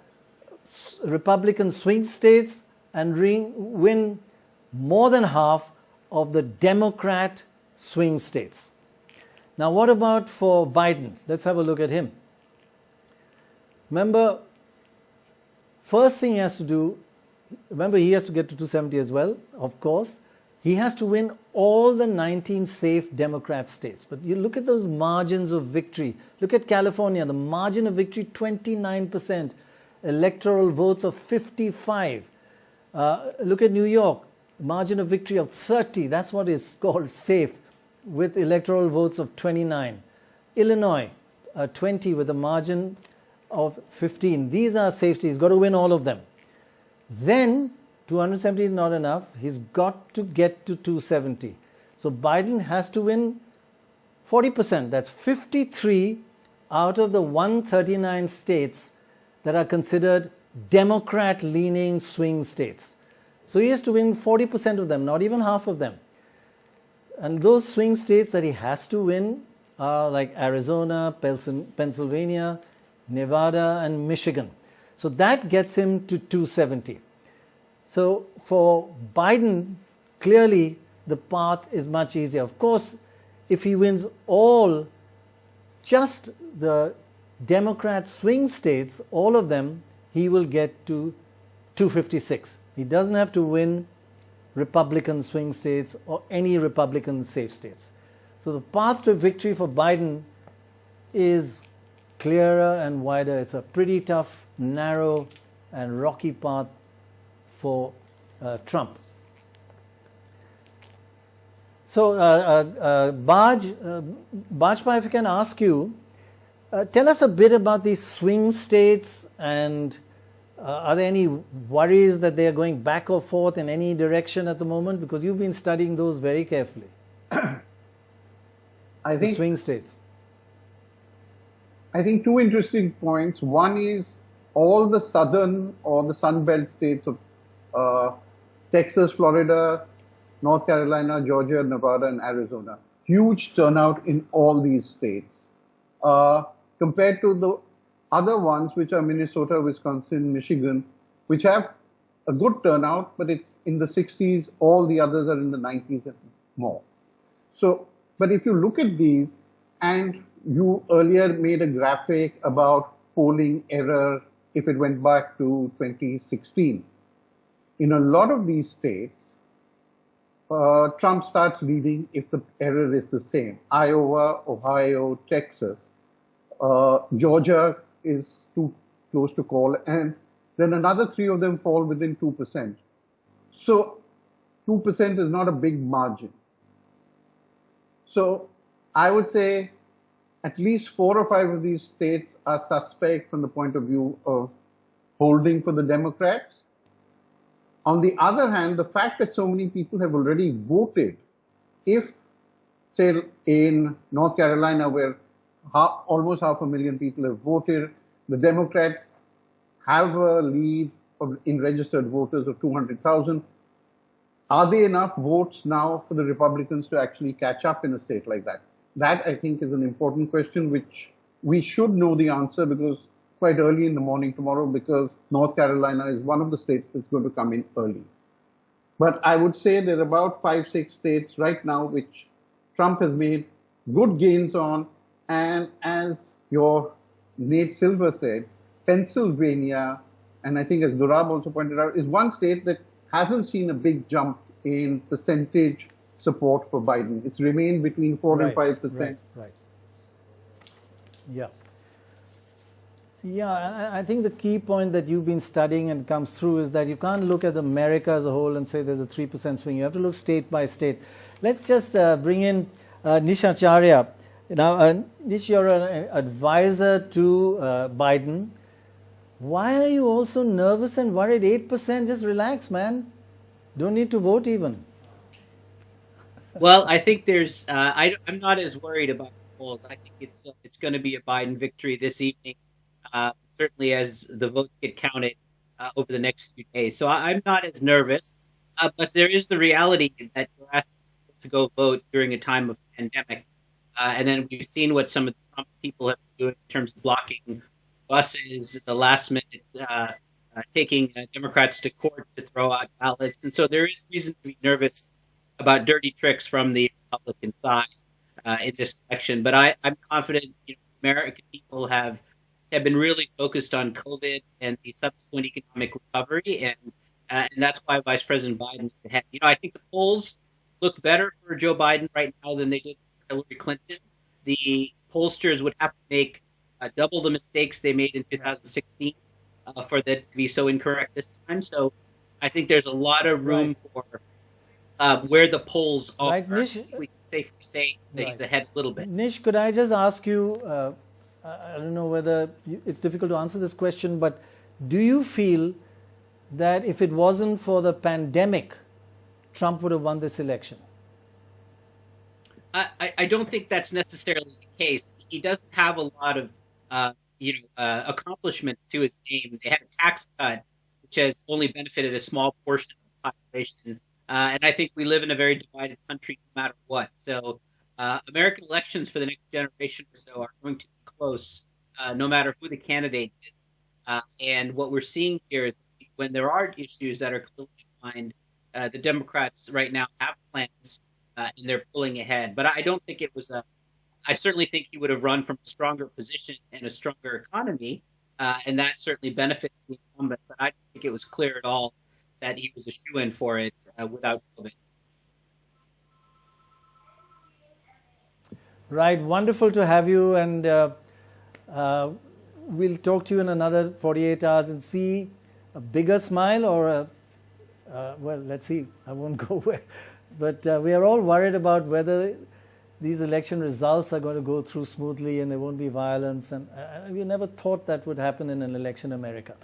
Republican swing states and win more than half of the Democrat swing states. Now what about for Biden? Let's have a look at him. Remember, first thing he has to do, remember he has to get to 270 as well, of course. He has to win all the 19 safe Democrat states. But you look at those margins of victory. Look at California, the margin of victory 29%, electoral votes of 55. Look at New York, margin of victory of 30. That's what is called safe, with electoral votes of 29. Illinois, 20 with a margin of 15. These are safe states. He's got to win all of them. Then 270 is not enough. He's got to get to 270. So Biden has to win 40%. That's 53 out of the 139 states that are considered Democrat-leaning swing states. So he has to win 40% of them, not even half of them. And those swing states that he has to win are like Arizona, Pennsylvania, Nevada, and Michigan. So that gets him to 270. So for Biden, clearly the path is much easier. Of course, if he wins all, just the Democrat swing states, all of them, he will get to 256. He doesn't have to win Republican swing states or any Republican safe states. So the path to victory for Biden is clearer and wider. It's a pretty tough, narrow, and rocky path for Trump. So, Bajpai, if I can ask you, tell us a bit about these swing states, and are there any worries that they are going back or forth in any direction at the moment? Because you've been studying those very carefully. I think swing states. I think two interesting points. One is all the southern or the Sun Belt states of Texas, Florida, North Carolina, Georgia, Nevada, and Arizona. Huge turnout in all these states. Compared to the other ones, which are Minnesota, Wisconsin, Michigan, which have a good turnout, but it's in the 60s. All the others are in the 90s and more. So, but if you look at these, and you earlier made a graphic about polling error if it went back to 2016. In a lot of these states, Trump starts leading if the error is the same. Iowa, Ohio, Texas, Georgia is too close to call, and then another 3 of them fall within 2%. So 2% is not a big margin. So I would say at least 4 or 5 of these states are suspect from the point of view of holding for the Democrats. On the other hand, the fact that so many people have already voted, if, say, in North Carolina, where almost 500,000 people have voted. The Democrats have a lead in registered voters of 200,000. Are there enough votes now for the Republicans to actually catch up in a state like that? That, I think, is an important question which we should know the answer because quite early in the morning tomorrow, because North Carolina is one of the states that's going to come in early. But I would say there are about 5-6 states right now which Trump has made good gains on. And as your Nate Silver said, Pennsylvania, and I think as Durab also pointed out, is one state that hasn't seen a big jump in percentage support for Biden. It's remained between 4 and 5%. Right. Yeah. Yeah, I think the key point that you've been studying and comes through is that you can't look at America as a whole and say there's a 3% swing. You have to look state by state. Let's just bring in Nish Acharya. Now, Nish, you're an advisor to Biden. Why are you also nervous and worried? 8%, just relax, man. Don't need to vote even. Well, I think there's. I'm not as worried about the polls. I think it's going to be a Biden victory this evening. Certainly, as the votes get counted over the next few days. So I'm not as nervous. But there is the reality that you're asking people to go vote during a time of pandemic, and then we've seen what some of the Trump people have been doing in terms of blocking buses, the last minute taking Democrats to court to throw out ballots. And so there is reason to be nervous about dirty tricks from the Republican side in this election. But I'm confident American people have been really focused on COVID and the subsequent economic recovery. And that's why Vice President Biden is ahead. I think the polls look better for Joe Biden right now than they did for Hillary Clinton. The pollsters would have to make double the mistakes they made in 2016 for that to be so incorrect this time. So I think there's a lot of room for where the polls are. Right, Nish, we can safely say that he's ahead a little bit. Nish, could I just ask you, I don't know whether it's difficult to answer this question, but do you feel that if it wasn't for the pandemic, Trump would have won this election? I don't think that's necessarily the case. He doesn't have a lot of accomplishments to his name. They had a tax cut, which has only benefited a small portion of the population. And I think we live in a very divided country no matter what. So American elections for the next generation or so are going to be close, no matter who the candidate is. And what we're seeing here is when there are issues that are clearly defined, the Democrats right now have plans and they're pulling ahead. But I don't think it was I certainly think he would have run from a stronger position and a stronger economy, and that certainly benefits the incumbent. But I don't think it was clear at all that he was a shoo-in for it without COVID. Right, wonderful to have you, and we'll talk to you in another 48 hours and see a bigger smile or well, let's see, I won't go where. But we are all worried about whether these election results are going to go through smoothly and there won't be violence. And we never thought that would happen in an election in America.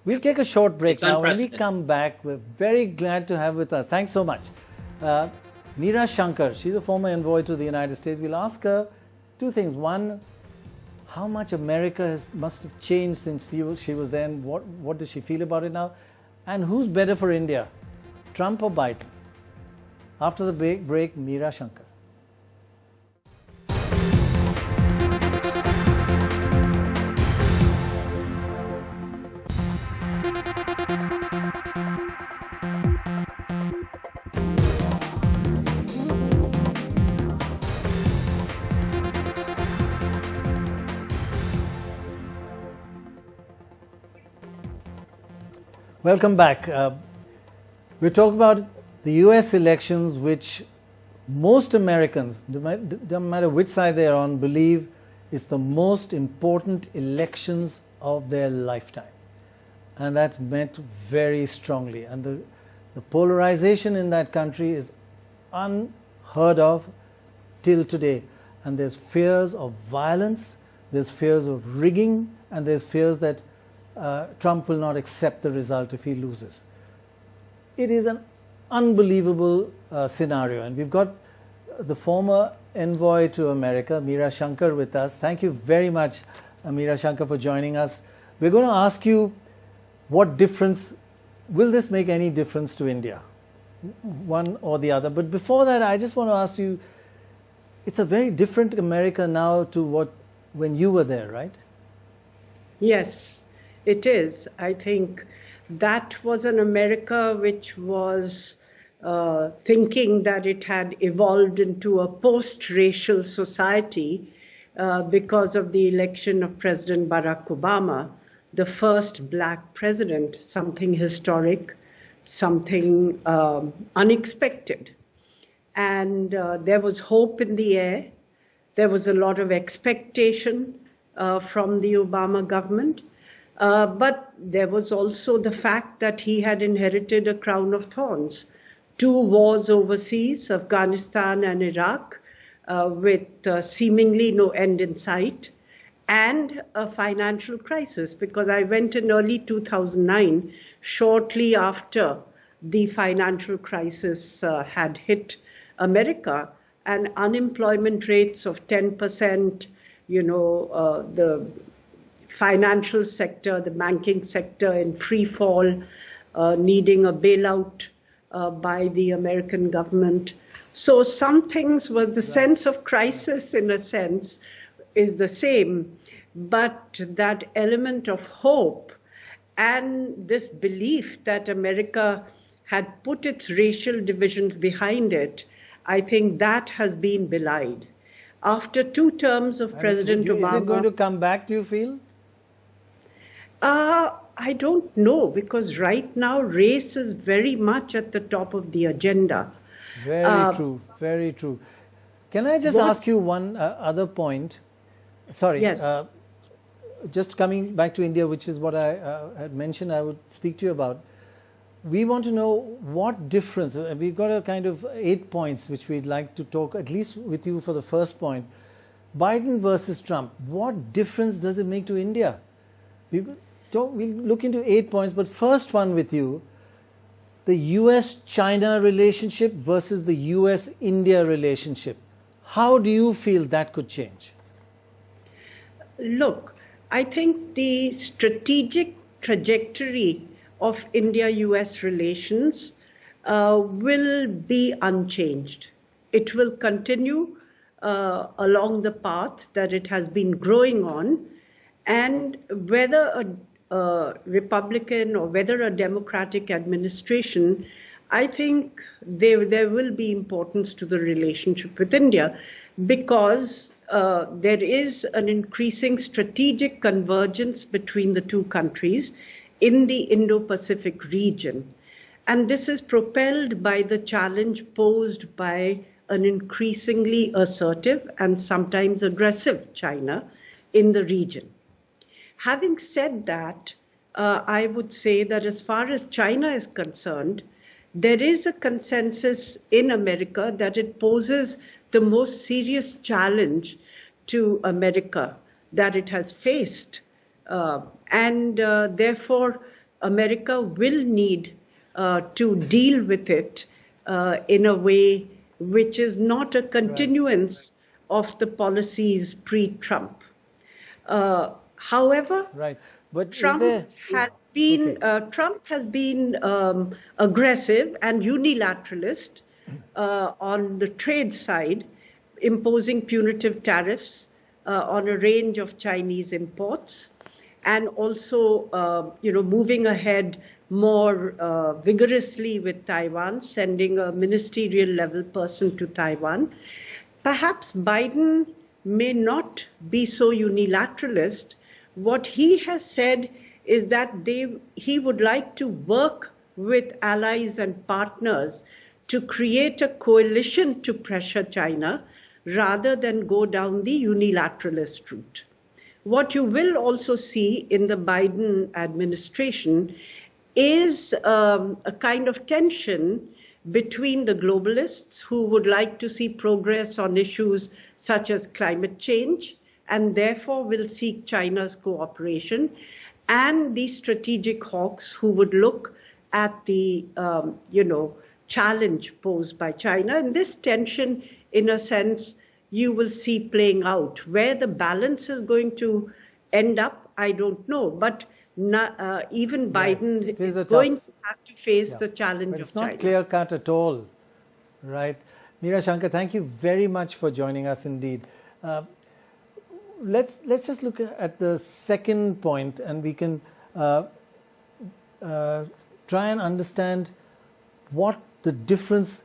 We'll take a short break now. When we come back, we're very glad to have with us. Thanks so much. Meera Shankar, she's a former envoy to the United States. We'll ask her two things. One, how much America must have changed since she was there, and what does she feel about it now? And who's better for India, Trump or Biden? After the break, Meera Shankar. Welcome back. We're talking about the US elections, which most Americans, no matter which side they're on, believe is the most important elections of their lifetime. And that's meant very strongly. And the polarization in that country is unheard of till today. And there's fears of violence, there's fears of rigging, and there's fears that Trump will not accept the result if he loses. It is an unbelievable scenario, and we've got the former envoy to America, Meera Shankar, with us. Thank you very much, Meera Shankar, for joining us. We're going to ask you, what difference, will this make any difference to India? One or the other. But before that, I just want to ask you, it's a very different America now to what when you were there, right? Yes, it is. I think that was an America which was thinking that it had evolved into a post-racial society because of the election of President Barack Obama, the first black president, something historic, something unexpected. And there was hope in the air. There was a lot of expectation from the Obama government. But there was also the fact that he had inherited a crown of thorns. 2 wars overseas, Afghanistan and Iraq, with seemingly no end in sight, and a financial crisis, because I went in early 2009, shortly after the financial crisis had hit America, and unemployment rates of 10%, the financial sector, the banking sector in free fall, needing a bailout by the American government. So some things were the sense of crisis, in a sense, is the same, but that element of hope and this belief that America had put its racial divisions behind it, I think that has been belied. After 2 terms of President Obama... Is it going to come back, do you feel? I don't know, because right now race is very much at the top of the agenda. Very true, very true. Can I just ask you one other point? Sorry. Yes. Just coming back to India, which is what I had mentioned I would speak to you about. We want to know what difference, we've got a kind of 8 points which we'd like to talk at least with you for the first point. Biden versus Trump, what difference does it make to India? We'll look into 8 points, but first one with you, the US-China relationship versus the US-India relationship. How do you feel that could change? Look, I think the strategic trajectory of India-US relations will be unchanged. It will continue along the path that it has been growing on, and whether a Republican or whether a Democratic administration, I think there will be importance to the relationship with India, because there is an increasing strategic convergence between the 2 countries in the Indo-Pacific region. And this is propelled by the challenge posed by an increasingly assertive and sometimes aggressive China in the region. Having said that, I would say that as far as China is concerned, there is a consensus in America that it poses the most serious challenge to America that it has faced. And therefore, America will need to deal with it in a way which is not a continuance of the policies pre-Trump. However, but Trump has been aggressive and unilateralist on the trade side, imposing punitive tariffs on a range of Chinese imports, and also, moving ahead more vigorously with Taiwan, sending a ministerial level person to Taiwan. Perhaps Biden may not be so unilateralist. What he has said is that he would like to work with allies and partners to create a coalition to pressure China rather than go down the unilateralist route. What you will also see in the Biden administration is a kind of tension between the globalists who would like to see progress on issues such as climate change and therefore will seek China's cooperation, and the strategic hawks who would look at the, challenge posed by China. And this tension, in a sense, you will see playing out. Where the balance is going to end up, I don't know. But even Biden is going to have to face the challenge of China. It's not clear cut at all, right? Meera Shankar, thank you very much for joining us indeed. Let's just look at the second point, and we can try and understand what the difference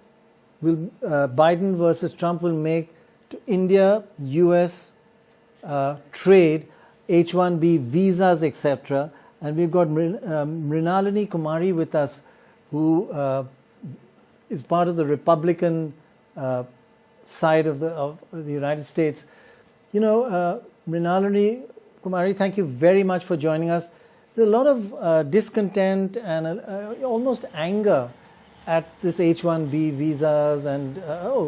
will Biden versus Trump will make to India, US trade, H-1B visas, etc. And we've got Mrinalini Kumari with us, who is part of the Republican side of the United States. You know, Mrinalini Kumari, thank you very much for joining us. There's a lot of discontent and almost anger at this H-1B visas and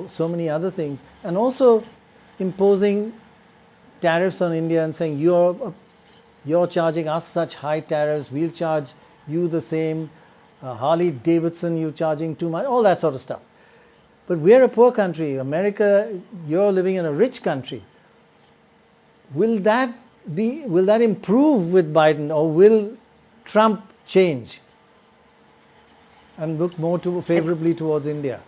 so many other things, and also imposing tariffs on India and saying you're charging us such high tariffs, we'll charge you the same. Harley Davidson, you're charging too much, all that sort of stuff. But we're a poor country. America, you're living in a rich country. Will that improve with Biden, or will Trump change and look more favorably towards India?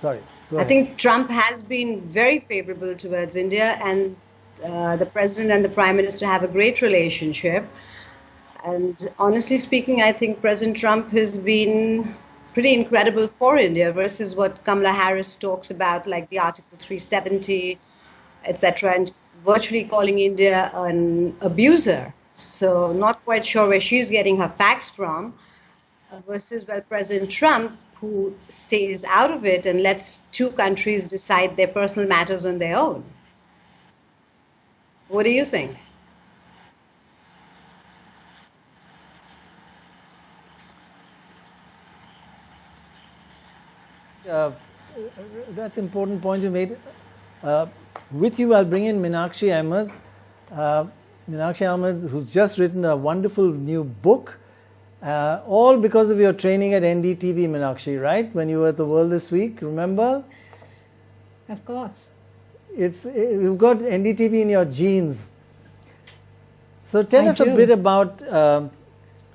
Sorry. I think Trump has been very favorable towards India, and the president and the prime minister have a great relationship. And honestly speaking, I think President Trump has been pretty incredible for India versus what Kamala Harris talks about, like the Article 370, etc., and virtually calling India an abuser. So not quite sure where she's getting her facts from, versus, well, President Trump, who stays out of it and lets two countries decide their personal matters on their own. What do you think? That's an important point you made. With you, I'll bring in Meenakshi Ahmed. Meenakshi Ahmed, who's just written a wonderful new book, all because of your training at NDTV, Meenakshi, right? When you were at the World This Week, remember? Of course. You've got NDTV in your genes. So tell us a bit about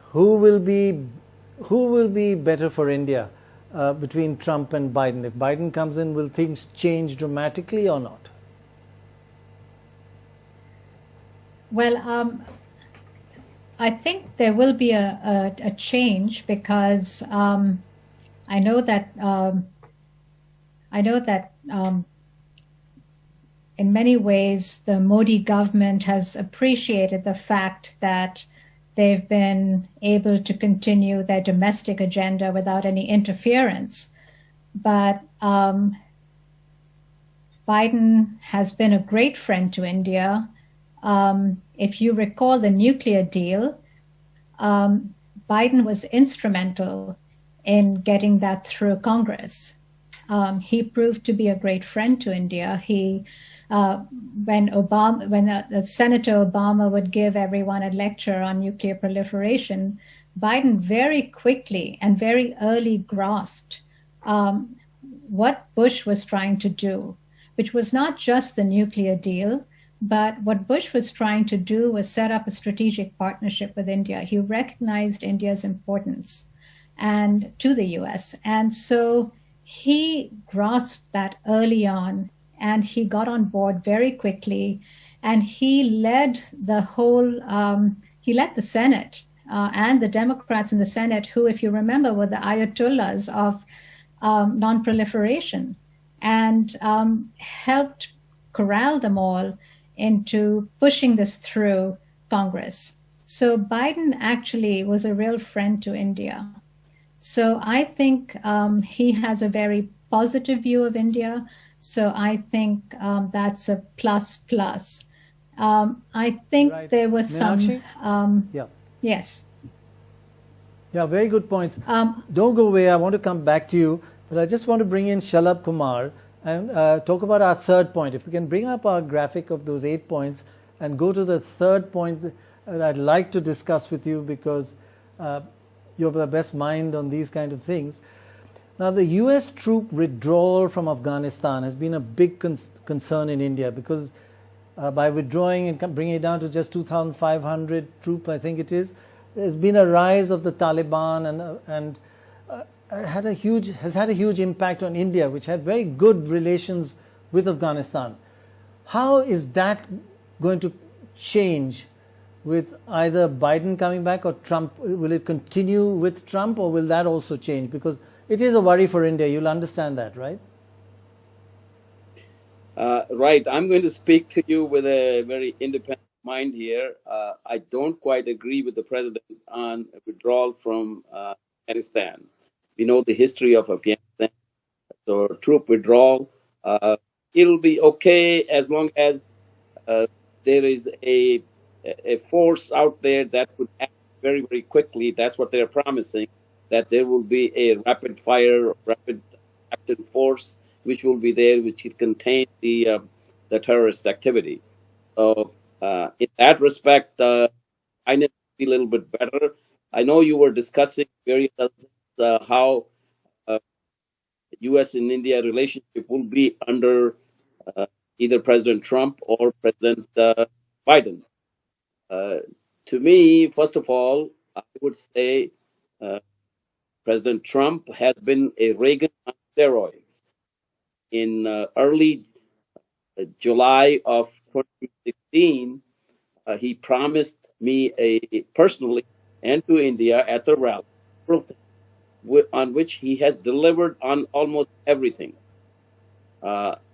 who will be better for India between Trump and Biden. If Biden comes in, will things change dramatically or not? Well, I think there will be a change, because I know that in many ways the Modi government has appreciated the fact that they've been able to continue their domestic agenda without any interference. But Biden has been a great friend to India. If you recall the nuclear deal, Biden was instrumental in getting that through Congress. He proved to be a great friend to India. When Senator Obama would give everyone a lecture on nuclear proliferation, Biden very quickly and very early grasped what Bush was trying to do, which was not just the nuclear deal, but what Bush was trying to do was set up a strategic partnership with India. He recognized India's importance and to the US. And so he grasped that early on, and he got on board very quickly, and he led the Senate and the Democrats in the Senate, who, if you remember, were the Ayatollahs of non-proliferation, and helped corral them all into pushing this through Congress. So Biden actually was a real friend to India. So I think he has a very positive view of India. So I think that's a plus. I think there was Meenakshi? Yes. Yeah, very good points. Don't go away. I want to come back to you, but I just want to bring in Shalabh Kumar and talk about our third point. If we can bring up our graphic of those 8 points and go to the third point that I'd like to discuss with you, because you're the best mind on these kind of things. Now, the US troop withdrawal from Afghanistan has been a big concern in India because by withdrawing and bringing it down to just 2,500 troops, I think it is, there's been a rise of the Taliban and has had a huge impact on India, which had very good relations with Afghanistan. How is that going to change with either Biden coming back or Trump? Will it continue with Trump, or will that also change? Because it is a worry for India. You'll understand that, right? Right. I'm going to speak to you with a very independent mind here. I don't quite agree with the president on withdrawal from Afghanistan. We know the history of Afghanistan. So troop withdrawal, it'll be okay as long as there is a force out there that would act very, very quickly. That's what they're promising, that there will be a rapid fire, rapid action force, which will be there, which will contain the terrorist activity. So in that respect, I need to be a little bit better. I know you were discussing various how U.S. and India relationship will be under either President Trump or President Biden. To me, first of all, I would say President Trump has been a Reagan on steroids. In early July of 2016, he promised me personally and to India at the rally, on which he has delivered on almost everything.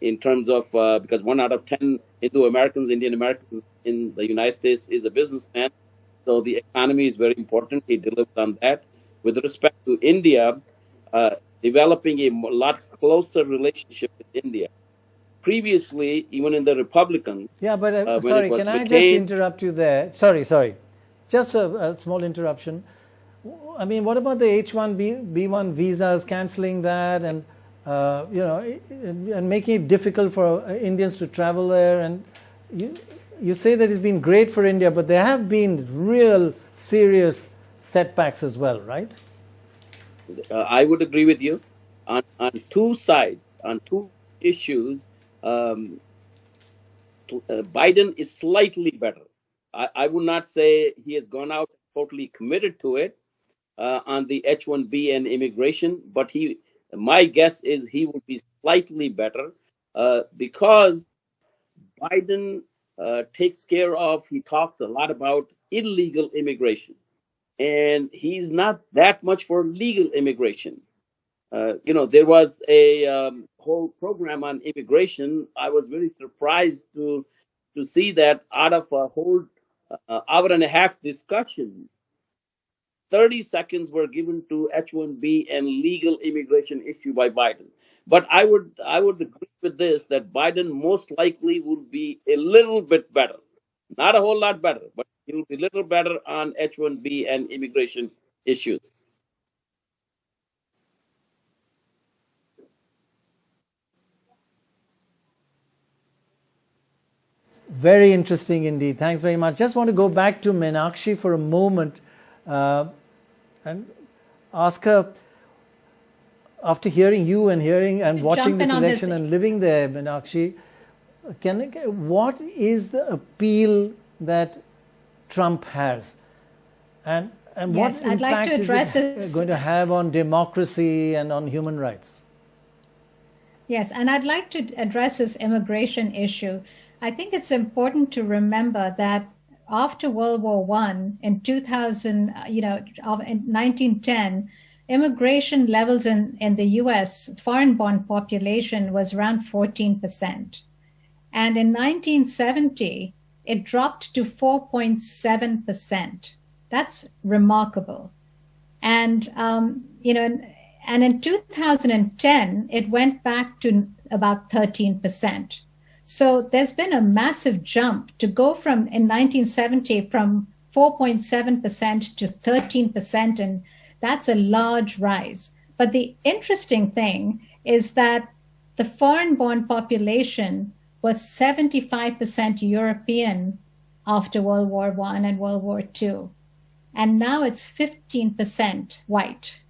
In terms of, because 1 out of 10 Indo-Americans, Indian Americans in the United States is a businessman, so the economy is very important. He delivered on that. With respect to India, developing a lot closer relationship with India. Previously, even in the Republicans... Yeah, but sorry, can I just interrupt you there? Sorry. Just a small interruption. I mean, what about the H-1B1 visas, cancelling that and, and making it difficult for Indians to travel there? And you say that it's been great for India, but there have been real serious setbacks as well, right? I would agree with you on two sides, on two issues. Biden is slightly better. I would not say he has gone out totally committed to it on the H-1B and immigration, but my guess is he will be slightly better because Biden takes care of, he talks a lot about illegal immigration. And he's not that much for legal immigration. There was a whole program on immigration. I was very surprised to see that out of a whole hour and a half discussion, 30 seconds were given to H-1B and legal immigration issue by Biden. But I would agree with this, that Biden most likely will be a little bit better. Not a whole lot better, but he will be a little better on H-1B and immigration issues. Very interesting indeed. Thanks very much. Just want to go back to Meenakshi for a moment and ask her, after hearing you and watching this election and living there, Meenakshi, what is the appeal that Trump has, and what impact is it going to have on democracy and on human rights? Yes, and I'd like to address this immigration issue. I think it's important to remember that after World War I, in 2000, in 1910, immigration levels in the U.S., foreign-born population, was around 14%. And in 1970, it dropped to 4.7%. That's remarkable. And, and in 2010, it went back to about 13%. So there's been a massive jump to go from, in 1970, from 4.7% to 13%, and that's a large rise. But the interesting thing is that the foreign-born population was 75% European after World War I and World War II. And now it's 15% white.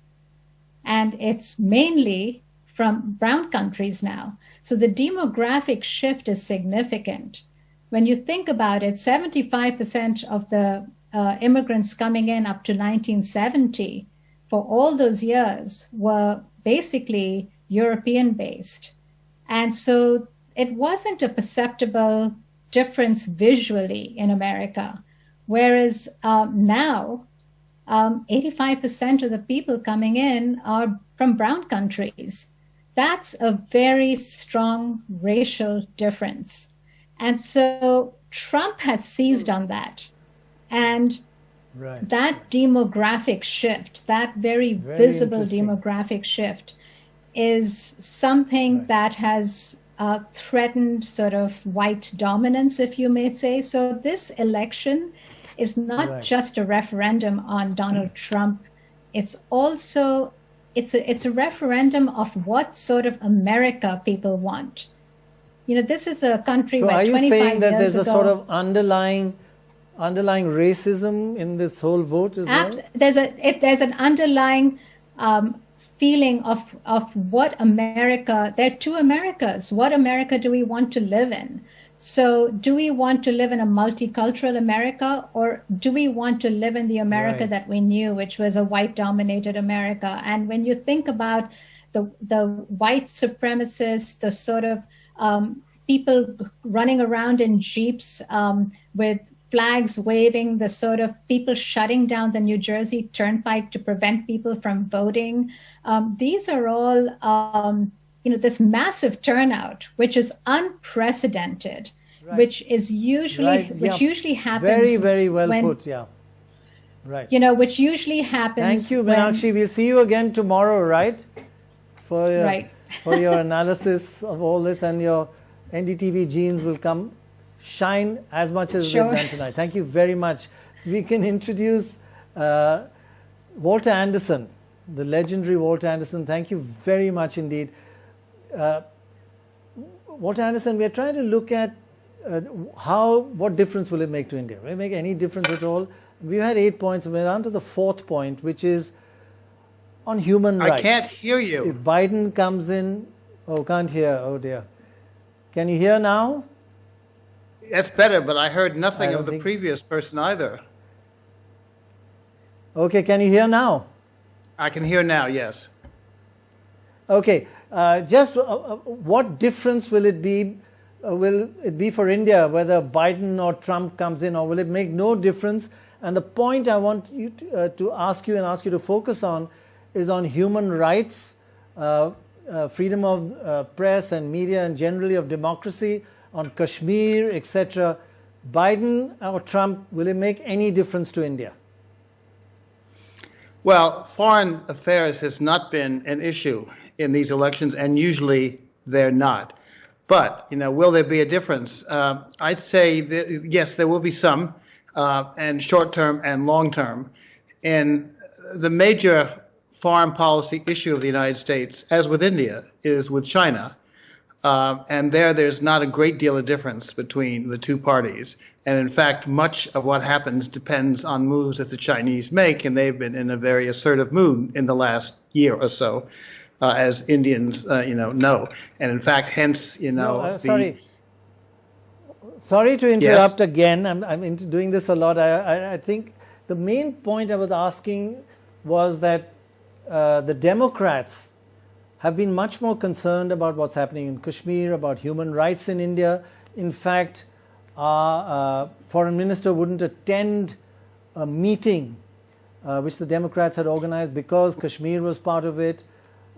and it's mainly from brown countries now. So the demographic shift is significant. When you think about it, 75% of the immigrants coming in up to 1970 for all those years were basically European-based. And so it wasn't a perceptible difference visually in America, whereas now 85% of the people coming in are from brown countries. That's a very strong racial difference. And so Trump has seized on that. And that demographic shift, that very visible demographic shift, is something that has threatened sort of white dominance, if you may say. So this election is not just a referendum on Donald Trump. It's also it's a referendum of what sort of America people want. You know, this is a country where 25 years ago... So are you saying that there's a sort of underlying racism in this whole vote as well? There's an underlying feeling of what America... There are two Americas. What America do we want to live in? So do we want to live in a multicultural America, or do we want to live in the America that we knew, which was a white-dominated America? And when you think about the white supremacists, the sort of people running around in jeeps with flags waving, the sort of people shutting down the New Jersey Turnpike to prevent people from voting, these are all... this massive turnout, which is unprecedented, which is usually usually happens. Very, very well put. Yeah, right. Which usually happens. Thank you, Meenakshi. We'll see you again tomorrow, right? For your analysis of all this, and your NDTV genes will come shine as much as they've done tonight. Thank you very much. We can introduce Walter Anderson, the legendary Walter Anderson. Thank you very much indeed. Walter Anderson, we are trying to look at what difference will it make to India? Will it make any difference at all? We've had 8 points, and we're on to the 4th point, which is on human rights. I can't hear you. If Biden comes in... Oh, can't hear. Oh, dear. Can you hear now? That's better, but I heard nothing of the previous person either. Okay, can you hear now? I can hear now, yes. Okay. What difference will it be? Will it be for India whether Biden or Trump comes in, or will it make no difference? And the point I want you to ask you to focus on is on human rights, freedom of press and media, and generally of democracy, on Kashmir, etc. Biden or Trump, will it make any difference to India? Well, foreign affairs has not been an issue in these elections, and usually they're not. But, will there be a difference? I'd say that, yes, there will be some, and short-term and long-term. And the major foreign policy issue of the United States, as with India, is with China. And there's not a great deal of difference between the two parties. And in fact, much of what happens depends on moves that the Chinese make, and they've been in a very assertive mood in the last year or so. As Indians, know, and in fact, hence, Sorry to interrupt again. I'm doing this a lot. I think the main point I was asking was that the Democrats have been much more concerned about what's happening in Kashmir, about human rights in India. In fact, our foreign minister wouldn't attend a meeting which the Democrats had organized because Kashmir was part of it.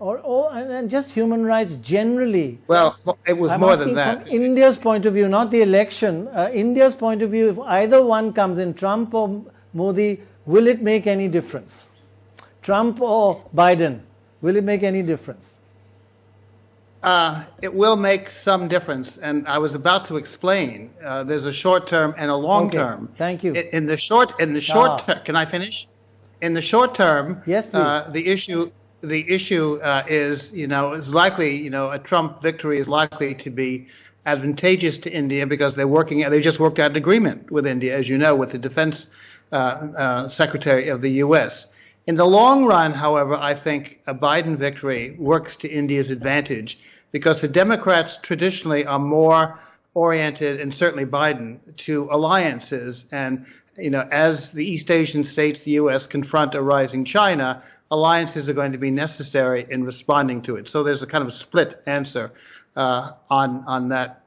And just human rights generally. Well, it was more than that. From India's point of view, not the election, India's point of view, if either one comes in, Trump or Modi, will it make any difference? Trump or Biden, will it make any difference? It will make some difference, and I was about to explain. There's a short term and a long term. Thank you. In the short term, can I finish? In the short term, yes, please. The issue is, is likely, a Trump victory is likely to be advantageous to India because they just worked out an agreement with India, as you know, with the defense secretary of the U.S. In the long run, however, I think a Biden victory works to India's advantage because the Democrats traditionally are more oriented, and certainly Biden, to alliances. And, as the East Asian states, the U.S., confront a rising China, alliances are going to be necessary in responding to it. So there's a kind of split answer on that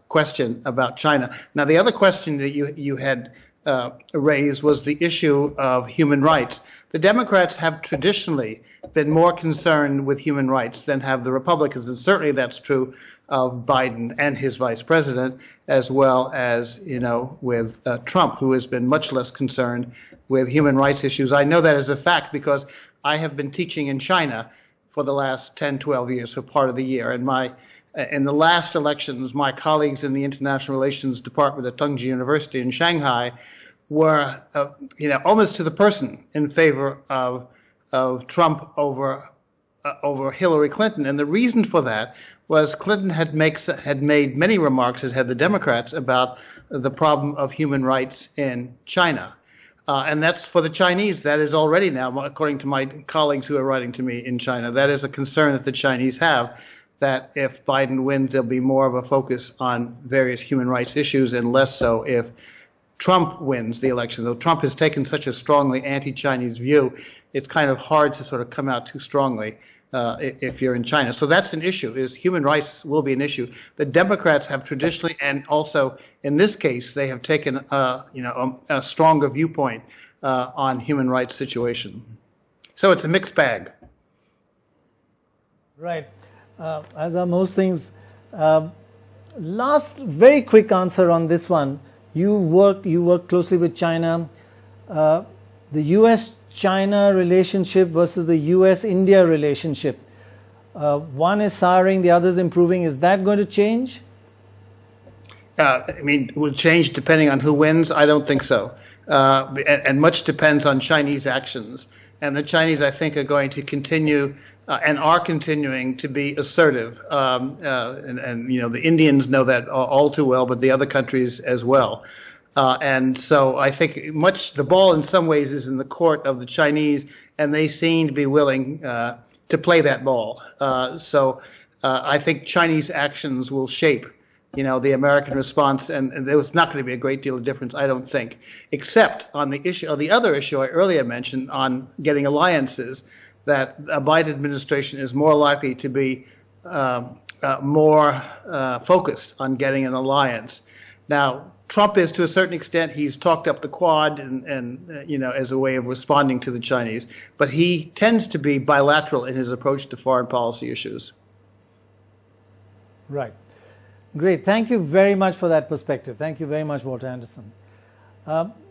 question about China. Now, the other question that you had raised was the issue of human rights. The Democrats have traditionally been more concerned with human rights than have the Republicans, and certainly that's true of Biden and his vice president, as well as, with Trump, who has been much less concerned with human rights issues. I know that as a fact because I have been teaching in China for the last 10, 12 years, for part of the year. And in the last elections, my colleagues in the International Relations Department at Tongji University in Shanghai were, almost to the person in favor of Trump over Hillary Clinton. And the reason for that was Clinton had made many remarks, as had the Democrats, about the problem of human rights in China. And that's for the Chinese. That is already now, according to my colleagues who are writing to me in China, that is a concern that the Chinese have, that if Biden wins, there'll be more of a focus on various human rights issues and less so if Trump wins the election. Though Trump has taken such a strongly anti-Chinese view, it's kind of hard to sort of come out too strongly if you're in China. So that's an issue, is human rights will be an issue. The Democrats have traditionally, and also in this case, they have taken a stronger viewpoint on human rights situation. So it's a mixed bag. Right. As are most things. Last very quick answer on this one. You work closely with China. The U.S.-China relationship versus the U.S.-India relationship. One is souring, the other is improving. Is that going to change? Will change depending on who wins? I don't think so. And much depends on Chinese actions. And the Chinese, I think, are going to continue and are continuing to be assertive. And the Indians know that all too well, but the other countries as well. And so I think the ball in some ways is in the court of the Chinese, and they seem to be willing to play that ball. So I think Chinese actions will shape, the American response, and there was not going to be a great deal of difference, I don't think, except on the other issue I earlier mentioned on getting alliances, that a Biden administration is more likely to be more focused on getting an alliance. Now, Trump is, to a certain extent, he's talked up the Quad and as a way of responding to the Chinese, but he tends to be bilateral in his approach to foreign policy issues. Right. Great. Thank you very much for that perspective. Thank you very much, Walter Anderson.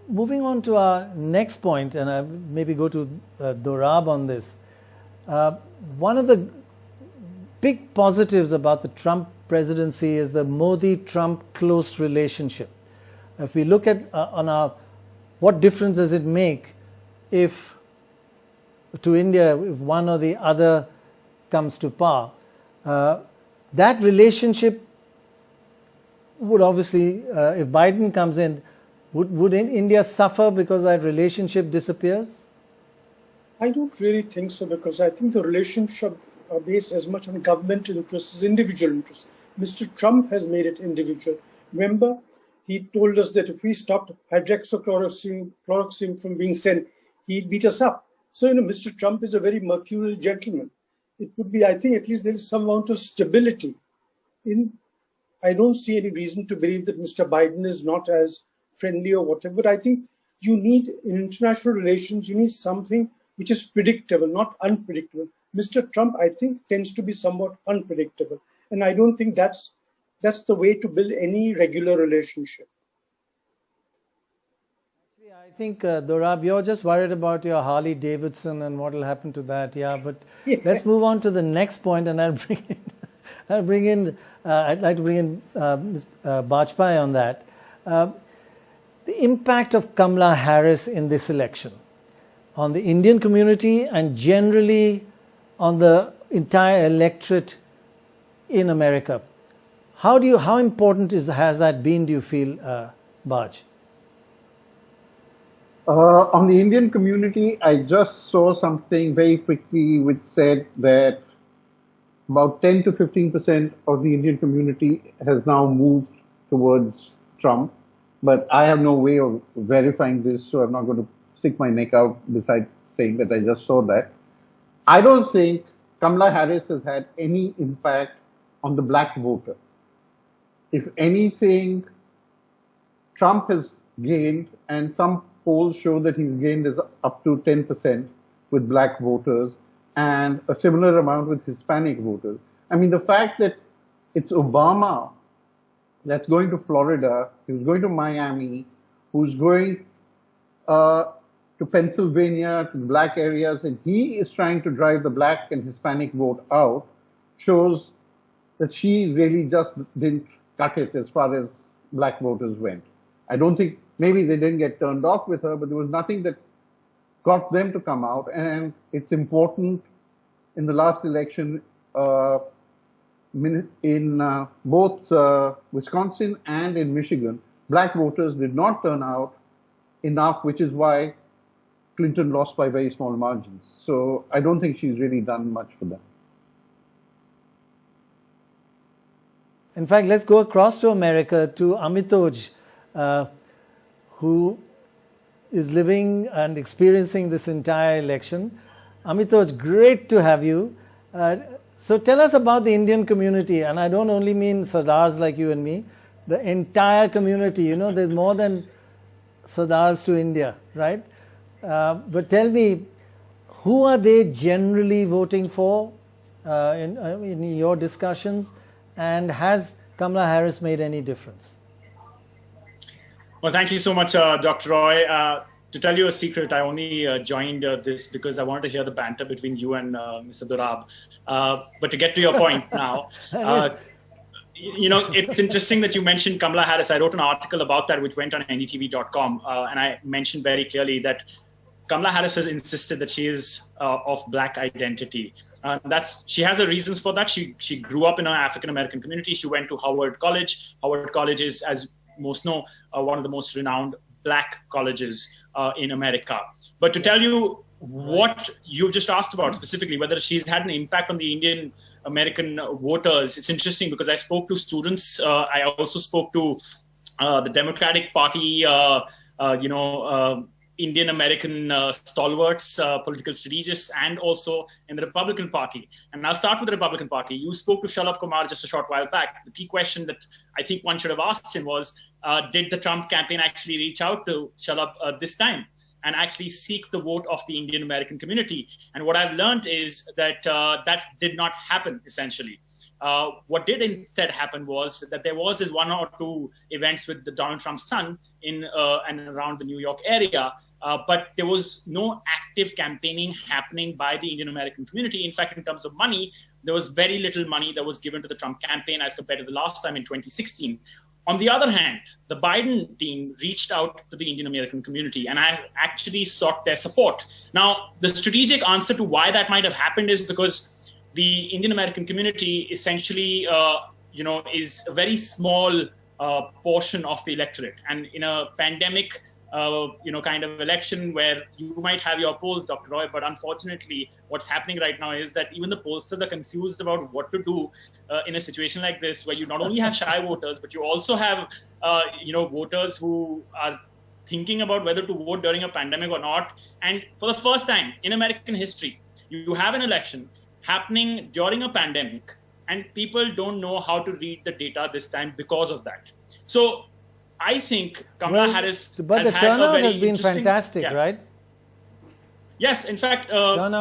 Moving on to our next point, and I maybe go to Dorab on this. One of the big positives about the Trump presidency is the Modi-Trump close relationship. If we look at what difference does it make to India if one or the other comes to power? That relationship would obviously, if Biden comes in, would India suffer because that relationship disappears? I don't really think so, because I think the relationship are based as much on government interests as individual interests. Mr. Trump has made it individual. Remember, he told us that if we stopped hydroxychloroquine from being sent, he'd beat us up. So, Mr. Trump is a very mercurial gentleman. It would be, I think, at least there is some amount of stability. I don't see any reason to believe that Mr. Biden is not as friendly or whatever, but I think you need, in international relations, you need something which is predictable, not unpredictable. Mr. Trump, I think, tends to be somewhat unpredictable. And I don't think that's the way to build any regular relationship. Actually, I think, Dorab, you're just worried about your Harley Davidson and what will happen to that. Yeah, but yes. Let's move on to the next point, and I'd like to bring in Mr. Bajpai on that. The impact of Kamala Harris in this election on the Indian community and generally on the entire electorate in America. How important has that been, do you feel, Baj? On the Indian community, I just saw something very quickly which said that about 10 to 15% of the Indian community has now moved towards Trump. But I have no way of verifying this, so I'm not going to stick my neck out besides saying that I just saw that. I don't think Kamala Harris has had any impact on the black voter. If anything, Trump has gained, and some polls show that he's gained is up to 10% with black voters and a similar amount with Hispanic voters. I mean, the fact that it's Obama that's going to Florida, who's going to Miami, who's going to Pennsylvania, to black areas, and he is trying to drive the black and Hispanic vote out, shows that she really just didn't cut it as far as black voters went. I don't think, maybe they didn't get turned off with her, but there was nothing that got them to come out. And it's important in the last election, in both Wisconsin and in Michigan, black voters did not turn out enough, which is why Clinton lost by very small margins. So I don't think she's really done much for them. In fact, let's go across to America, to Amitoj, who is living and experiencing this entire election. Amitoj, great to have you. So tell us about the Indian community, and I don't only mean Sardars like you and me, the entire community. You know, there's more than Sardars to India, right? But tell me, who are they generally voting for in your discussions, and has Kamala Harris made any difference? Well, thank you so much, Dr. Roy. To tell you a secret, I only joined this because I wanted to hear the banter between you and Mr. Durab. But to get to your point now, you know, it's interesting that you mentioned Kamala Harris. I wrote an article about that, which went on NDTV.com, and I mentioned very clearly that Kamala Harris has insisted that she is of black identity. She has her reasons for that. She grew up in an African-American community. She went to Howard College. Howard College is, as most know, one of the most renowned black colleges in America. But to tell you what you just asked about specifically, whether she's had an impact on the Indian American voters, it's interesting because I spoke to students. I also spoke to the Democratic Party, Indian American stalwarts, political strategists, and also in the Republican Party. And I'll start with the Republican Party. You spoke to Shalabh Kumar just a short while back. The key question that I think one should have asked him was, did the Trump campaign actually reach out to Shalabh this time and actually seek the vote of the Indian American community? And what I've learned is that that did not happen, essentially. What did instead happen was that there was this 1 or 2 events with the Donald Trump's son in and around the New York area, but there was no active campaigning happening by the Indian American community. In fact, in terms of money, there was very little money that was given to the Trump campaign as compared to the last time in 2016. On the other hand, the Biden team reached out to the Indian American community, and I actually sought their support. Now, the strategic answer to why that might have happened is because the Indian American community essentially, is a very small portion of the electorate. And in a pandemic, kind of election where you might have your polls, Dr. Roy, but unfortunately, what's happening right now is that even the pollsters are confused about what to do in a situation like this, where you not only have shy voters, but you also have, voters who are thinking about whether to vote during a pandemic or not. And for the first time in American history, you have an election happening during a pandemic, and people don't know how to read the data this time because of that. So I think Kamala Harris but the turnout has been fantastic, right? Yes, in fact,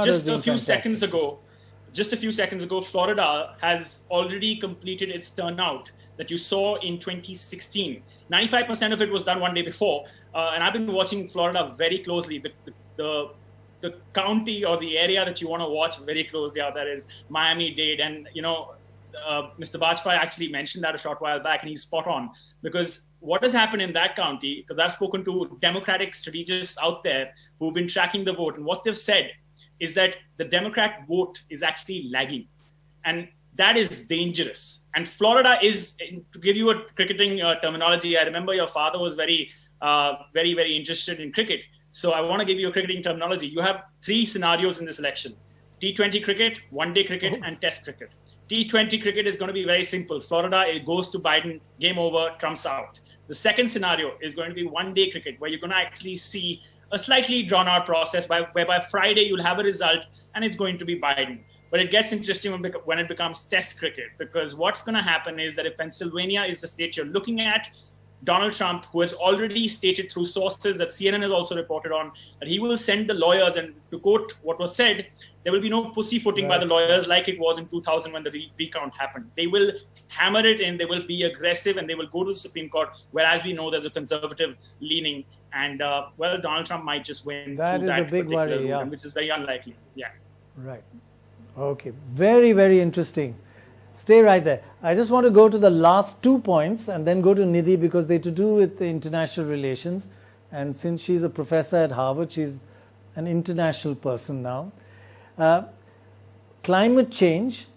just a few seconds ago, Florida has already completed its turnout that you saw in 2016. 95% of it was done one day before, and I've been watching Florida very closely. The county or the area that you want to watch very closely out there is Miami-Dade. And, Mr. Bajpai actually mentioned that a short while back, and he's spot on. Because what has happened in that county, because I've spoken to Democratic strategists out there who've been tracking the vote, and what they've said is that the Democrat vote is actually lagging. And that is dangerous. And Florida is, to give you a cricketing terminology, I remember your father was very very, very interested in cricket. So I want to give you a cricketing terminology. You have 3 scenarios in this election: T20 cricket, one-day cricket, and Test cricket. T20 cricket is going to be very simple. Florida, it goes to Biden, game over, Trump's out. The second scenario is going to be one-day cricket, where you're going to actually see a slightly drawn-out process whereby Friday you'll have a result and it's going to be Biden. But it gets interesting when it becomes Test cricket, because what's going to happen is that if Pennsylvania is the state you're looking at, Donald Trump, who has already stated through sources that CNN has also reported on, that he will send the lawyers, and to quote what was said, there will be no pussyfooting by the lawyers like it was in 2000 when the recount happened. They will hammer it in, they will be aggressive, and they will go to the Supreme Court, whereas we know there's a conservative leaning. And, well, Donald Trump might just win. That is a big worry, yeah. Which is very unlikely, yeah. Right. Okay. Very, very interesting. Stay right there. I just want to go to the last 2 points and then go to Nidhi, because they're to do with the international relations. And since she's a professor at Harvard, she's an international person now. Climate change.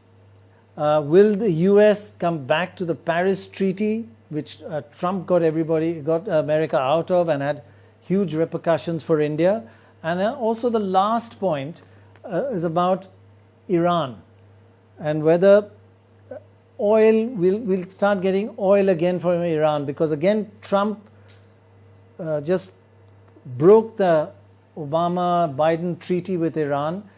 Will the US come back to the Paris Treaty, which Trump got America out of and had huge repercussions for India? And also the last point is about Iran and whether we'll start getting oil again from Iran, because again Trump just broke the Obama-Biden treaty with Iran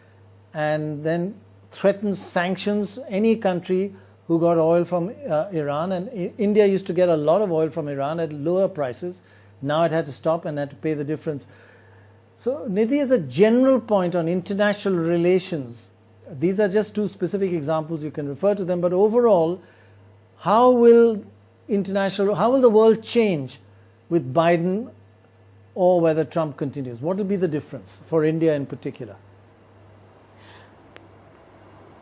and then threatens sanctions any country who got oil from Iran. And India used to get a lot of oil from Iran at lower prices. Now it had to stop and had to pay the difference. So Nidhi, as a general point on international relations, these are just 2 specific examples, you can refer to them, but overall, how will the world change with Biden or whether Trump continues? What will be the difference for India in particular?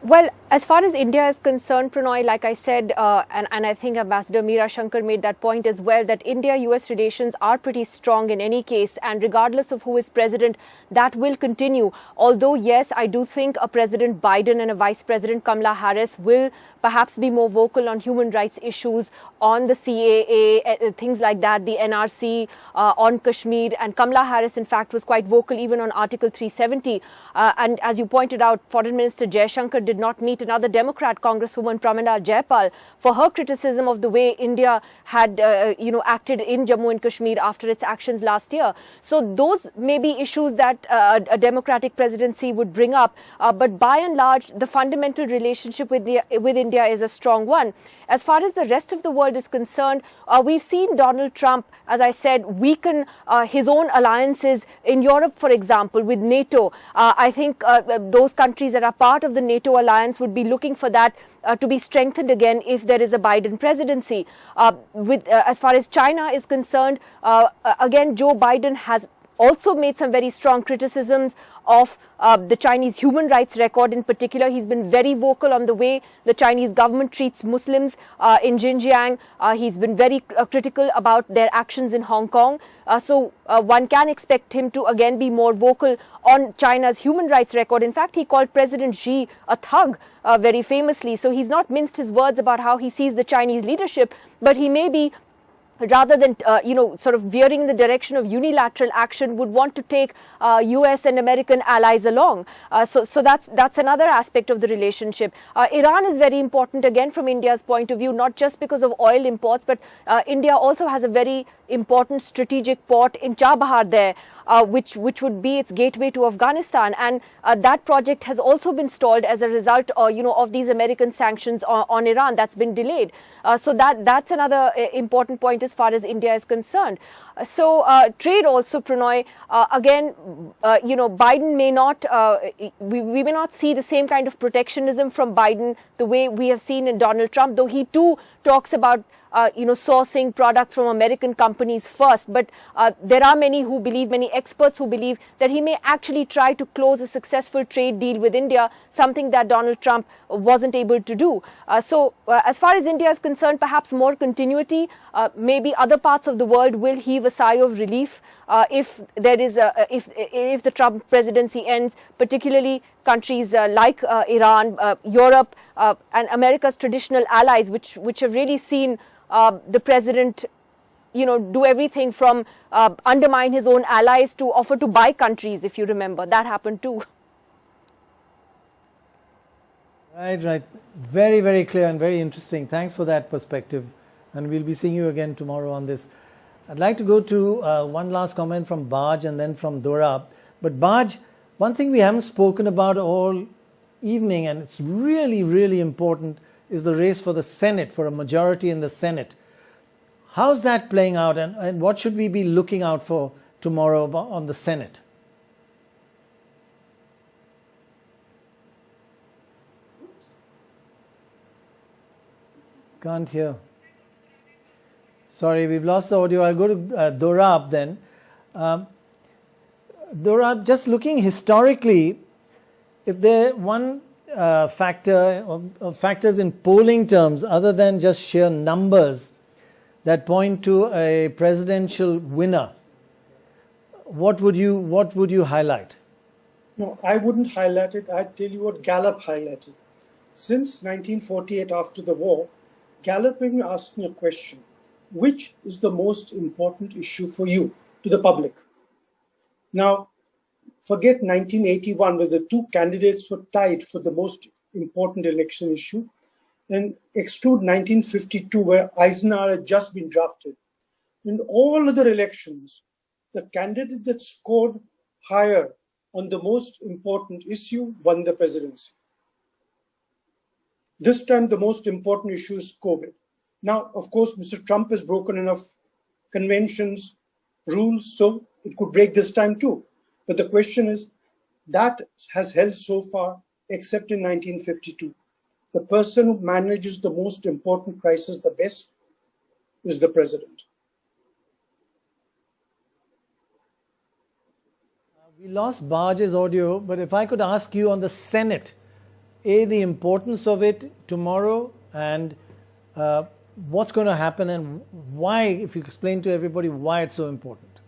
Well, as far as India is concerned, Prannoy, like I said, and I think Ambassador Meera Shankar made that point as well, that India-US relations are pretty strong in any case, and regardless of who is president, that will continue. Although, yes, I do think a President Biden and a Vice President Kamala Harris will perhaps be more vocal on human rights issues, on the CAA, things like that, the NRC, on Kashmir. And Kamala Harris, in fact, was quite vocal even on Article 370. And as you pointed out, Foreign Minister Jaishankar did not meet another Democrat, Congresswoman Pramila Jayapal, for her criticism of the way India had, acted in Jammu and Kashmir after its actions last year. So those may be issues that a Democratic presidency would bring up. But by and large, the fundamental relationship with India is a strong one. As far as the rest of the world is concerned, we've seen Donald Trump, as I said, weaken his own alliances in Europe, for example, with NATO. I think those countries that are part of the NATO alliance would be looking for that to be strengthened again if there is a Biden presidency. As far as China is concerned, again, Joe Biden has also made some very strong criticisms of the Chinese human rights record in particular. He's been very vocal on the way the Chinese government treats Muslims in Xinjiang. He's been very critical about their actions in Hong Kong. So one can expect him to again be more vocal on China's human rights record. In fact, he called President Xi a thug very famously. So he's not minced his words about how he sees the Chinese leadership, but he may be, rather than, sort of veering in the direction of unilateral action, would want to take US and American allies along. So that's another aspect of the relationship. Iran is very important, again, from India's point of view, not just because of oil imports, but India also has a very important strategic port in Chabahar there, which would be its gateway to Afghanistan. And that project has also been stalled as a result of these American sanctions on Iran. That's been delayed. So that's another important point as far as India is concerned. So trade also, Prannoy, again, Biden may not, we may not see the same kind of protectionism from Biden the way we have seen in Donald Trump, though he too talks about sourcing products from American companies first. But there are many experts who believe that he may actually try to close a successful trade deal with India, something that Donald Trump wasn't able to do. So as far as India is concerned, perhaps more continuity. Maybe other parts of the world will heave a sigh of relief if there is if the Trump presidency ends, particularly countries like Iran, Europe, and America's traditional allies, which have really seen the president do everything from undermine his own allies to offer to buy countries, if you remember. That happened too. Right. Very, very clear and very interesting. Thanks for that perspective. And we'll be seeing you again tomorrow on this. I'd like to go to one last comment from Baj and then from Dorab. But Baj, one thing we haven't spoken about all evening, and it's really, really important, is the race for the Senate, for a majority in the Senate. How's that playing out, and what should we be looking out for tomorrow on the Senate? Can't hear. Sorry, we've lost the audio. I'll go to Dorab then. Dorab, just looking historically, if there one factor or factors in polling terms other than just sheer numbers that point to a presidential winner, what would you highlight? No, I wouldn't highlight it. I'd tell you what Gallup highlighted. Since 1948, after the war, Gallup has been asking a question: which is the most important issue for you, to the public? Now, forget 1981, where the two candidates were tied for the most important election issue, and exclude 1952, where Eisenhower had just been drafted. In all other elections, the candidate that scored higher on the most important issue won the presidency. This time, the most important issue is COVID. Now, of course, Mr. Trump has broken enough conventions, rules, so it could break this time too. But the question is, that has held so far, except in 1952. The person who manages the most important crisis the best is the president. We lost Baj's audio, but if I could ask you on the Senate, the importance of it tomorrow, and what's going to happen, and why, if you explain to everybody why it's so important.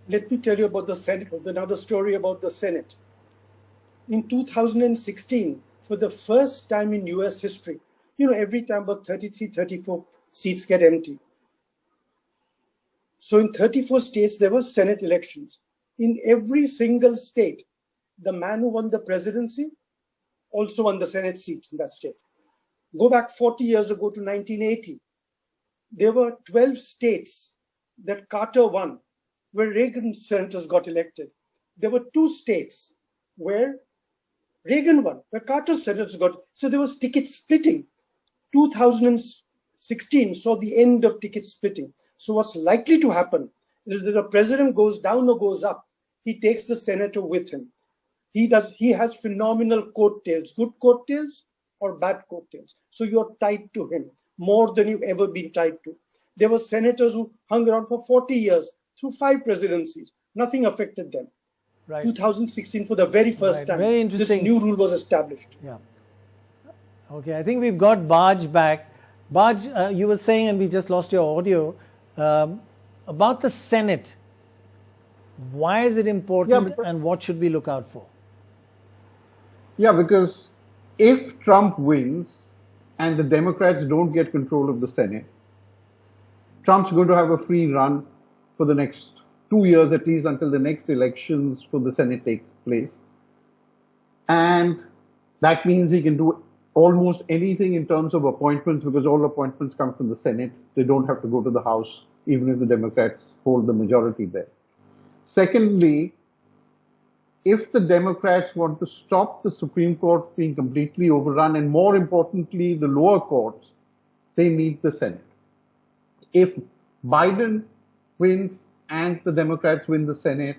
Let me tell you about the Senate, another story about the Senate. In 2016, for the first time in US history, every time about 33, 34 seats get empty. So in 34 states, there were Senate elections. In every single state, the man who won the presidency also won the Senate seat in that state. Go back 40 years ago to 1980. There were 12 states that Carter won, where Reagan senators got elected. There were 2 states where Reagan won, where Carter senators got. So there was ticket splitting. 2016 saw the end of ticket splitting. So what's likely to happen is that the president goes down or goes up. He takes the senator with him. He has phenomenal coattails, good coattails or bad coattails. So you're tied to him more than you've ever been tied to. There were senators who hung around for 40 years through 5 presidencies. Nothing affected them. Right. 2016, for the very first time, very interesting. This new rule was established. Yeah. Okay, I think we've got Baj back. Baj, you were saying, and we just lost your audio, about the Senate. Why is it important, and what should we look out for? Yeah, because if Trump wins and the Democrats don't get control of the Senate, Trump's going to have a free run for the next 2 years, at least until the next elections for the Senate take place. And that means he can do almost anything in terms of appointments, because all appointments come from the Senate. They don't have to go to the House, even if the Democrats hold the majority there. Secondly, if the Democrats want to stop the Supreme Court being completely overrun, and more importantly, the lower courts, they need the Senate. If Biden wins and the Democrats win the Senate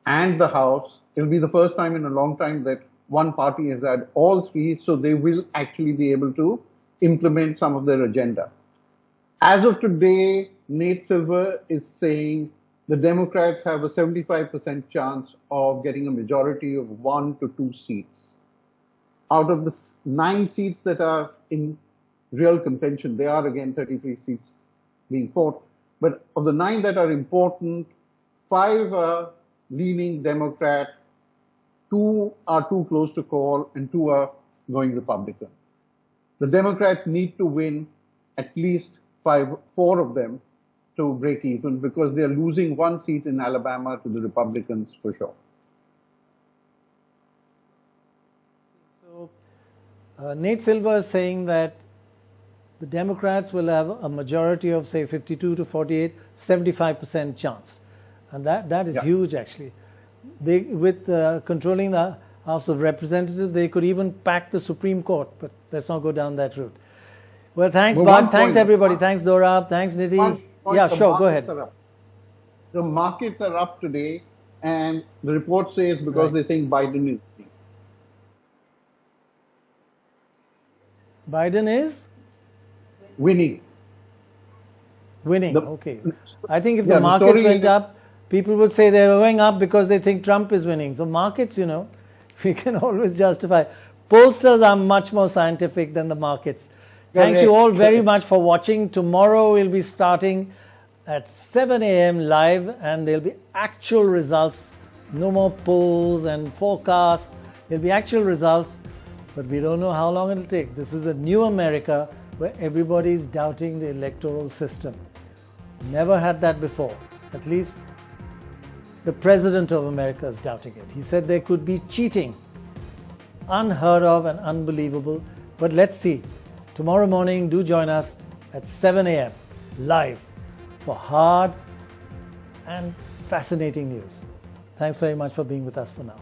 and the House, it'll be the first time in a long time that one party has had all 3, so they will actually be able to implement some of their agenda. As of today, Nate Silver is saying the Democrats have a 75% chance of getting a majority of 1 to 2 seats. Out of the 9 seats that are in real contention, there are again 33 seats being fought, but of the 9 that are important, 5 are leaning Democrat, 2 are too close to call, and 2 are going Republican. The Democrats need to win at least 4 of them to break even because they're losing one seat in Alabama to the Republicans for sure. So, Nate Silver is saying that the Democrats will have a majority of, say, 52 to 48, 75% chance. And that is huge, actually. They, with controlling the House of Representatives, they could even pack the Supreme Court, but let's not go down that route. Well, thanks, Bob. Thanks, everybody. Thanks, Dorab. Thanks, Nidhi. Yeah, sure, go ahead. The markets are up today, and the report says because they think Biden is winning. Biden is? Winning. Okay. I think if the markets went up, people would say they're going up because they think Trump is winning. So markets, you know, we can always justify. Pollsters are much more scientific than the markets. Thank you all very much for watching. Tomorrow we'll be starting at 7 a.m. live, and there'll be actual results. No more polls and forecasts. There'll be actual results, but we don't know how long it'll take. This is a new America where everybody's doubting the electoral system. Never had that before. At least the President of America is doubting it. He said there could be cheating. Unheard of and unbelievable. But let's see. Tomorrow morning, do join us at 7 a.m. live for hard and fascinating news. Thanks very much for being with us for now.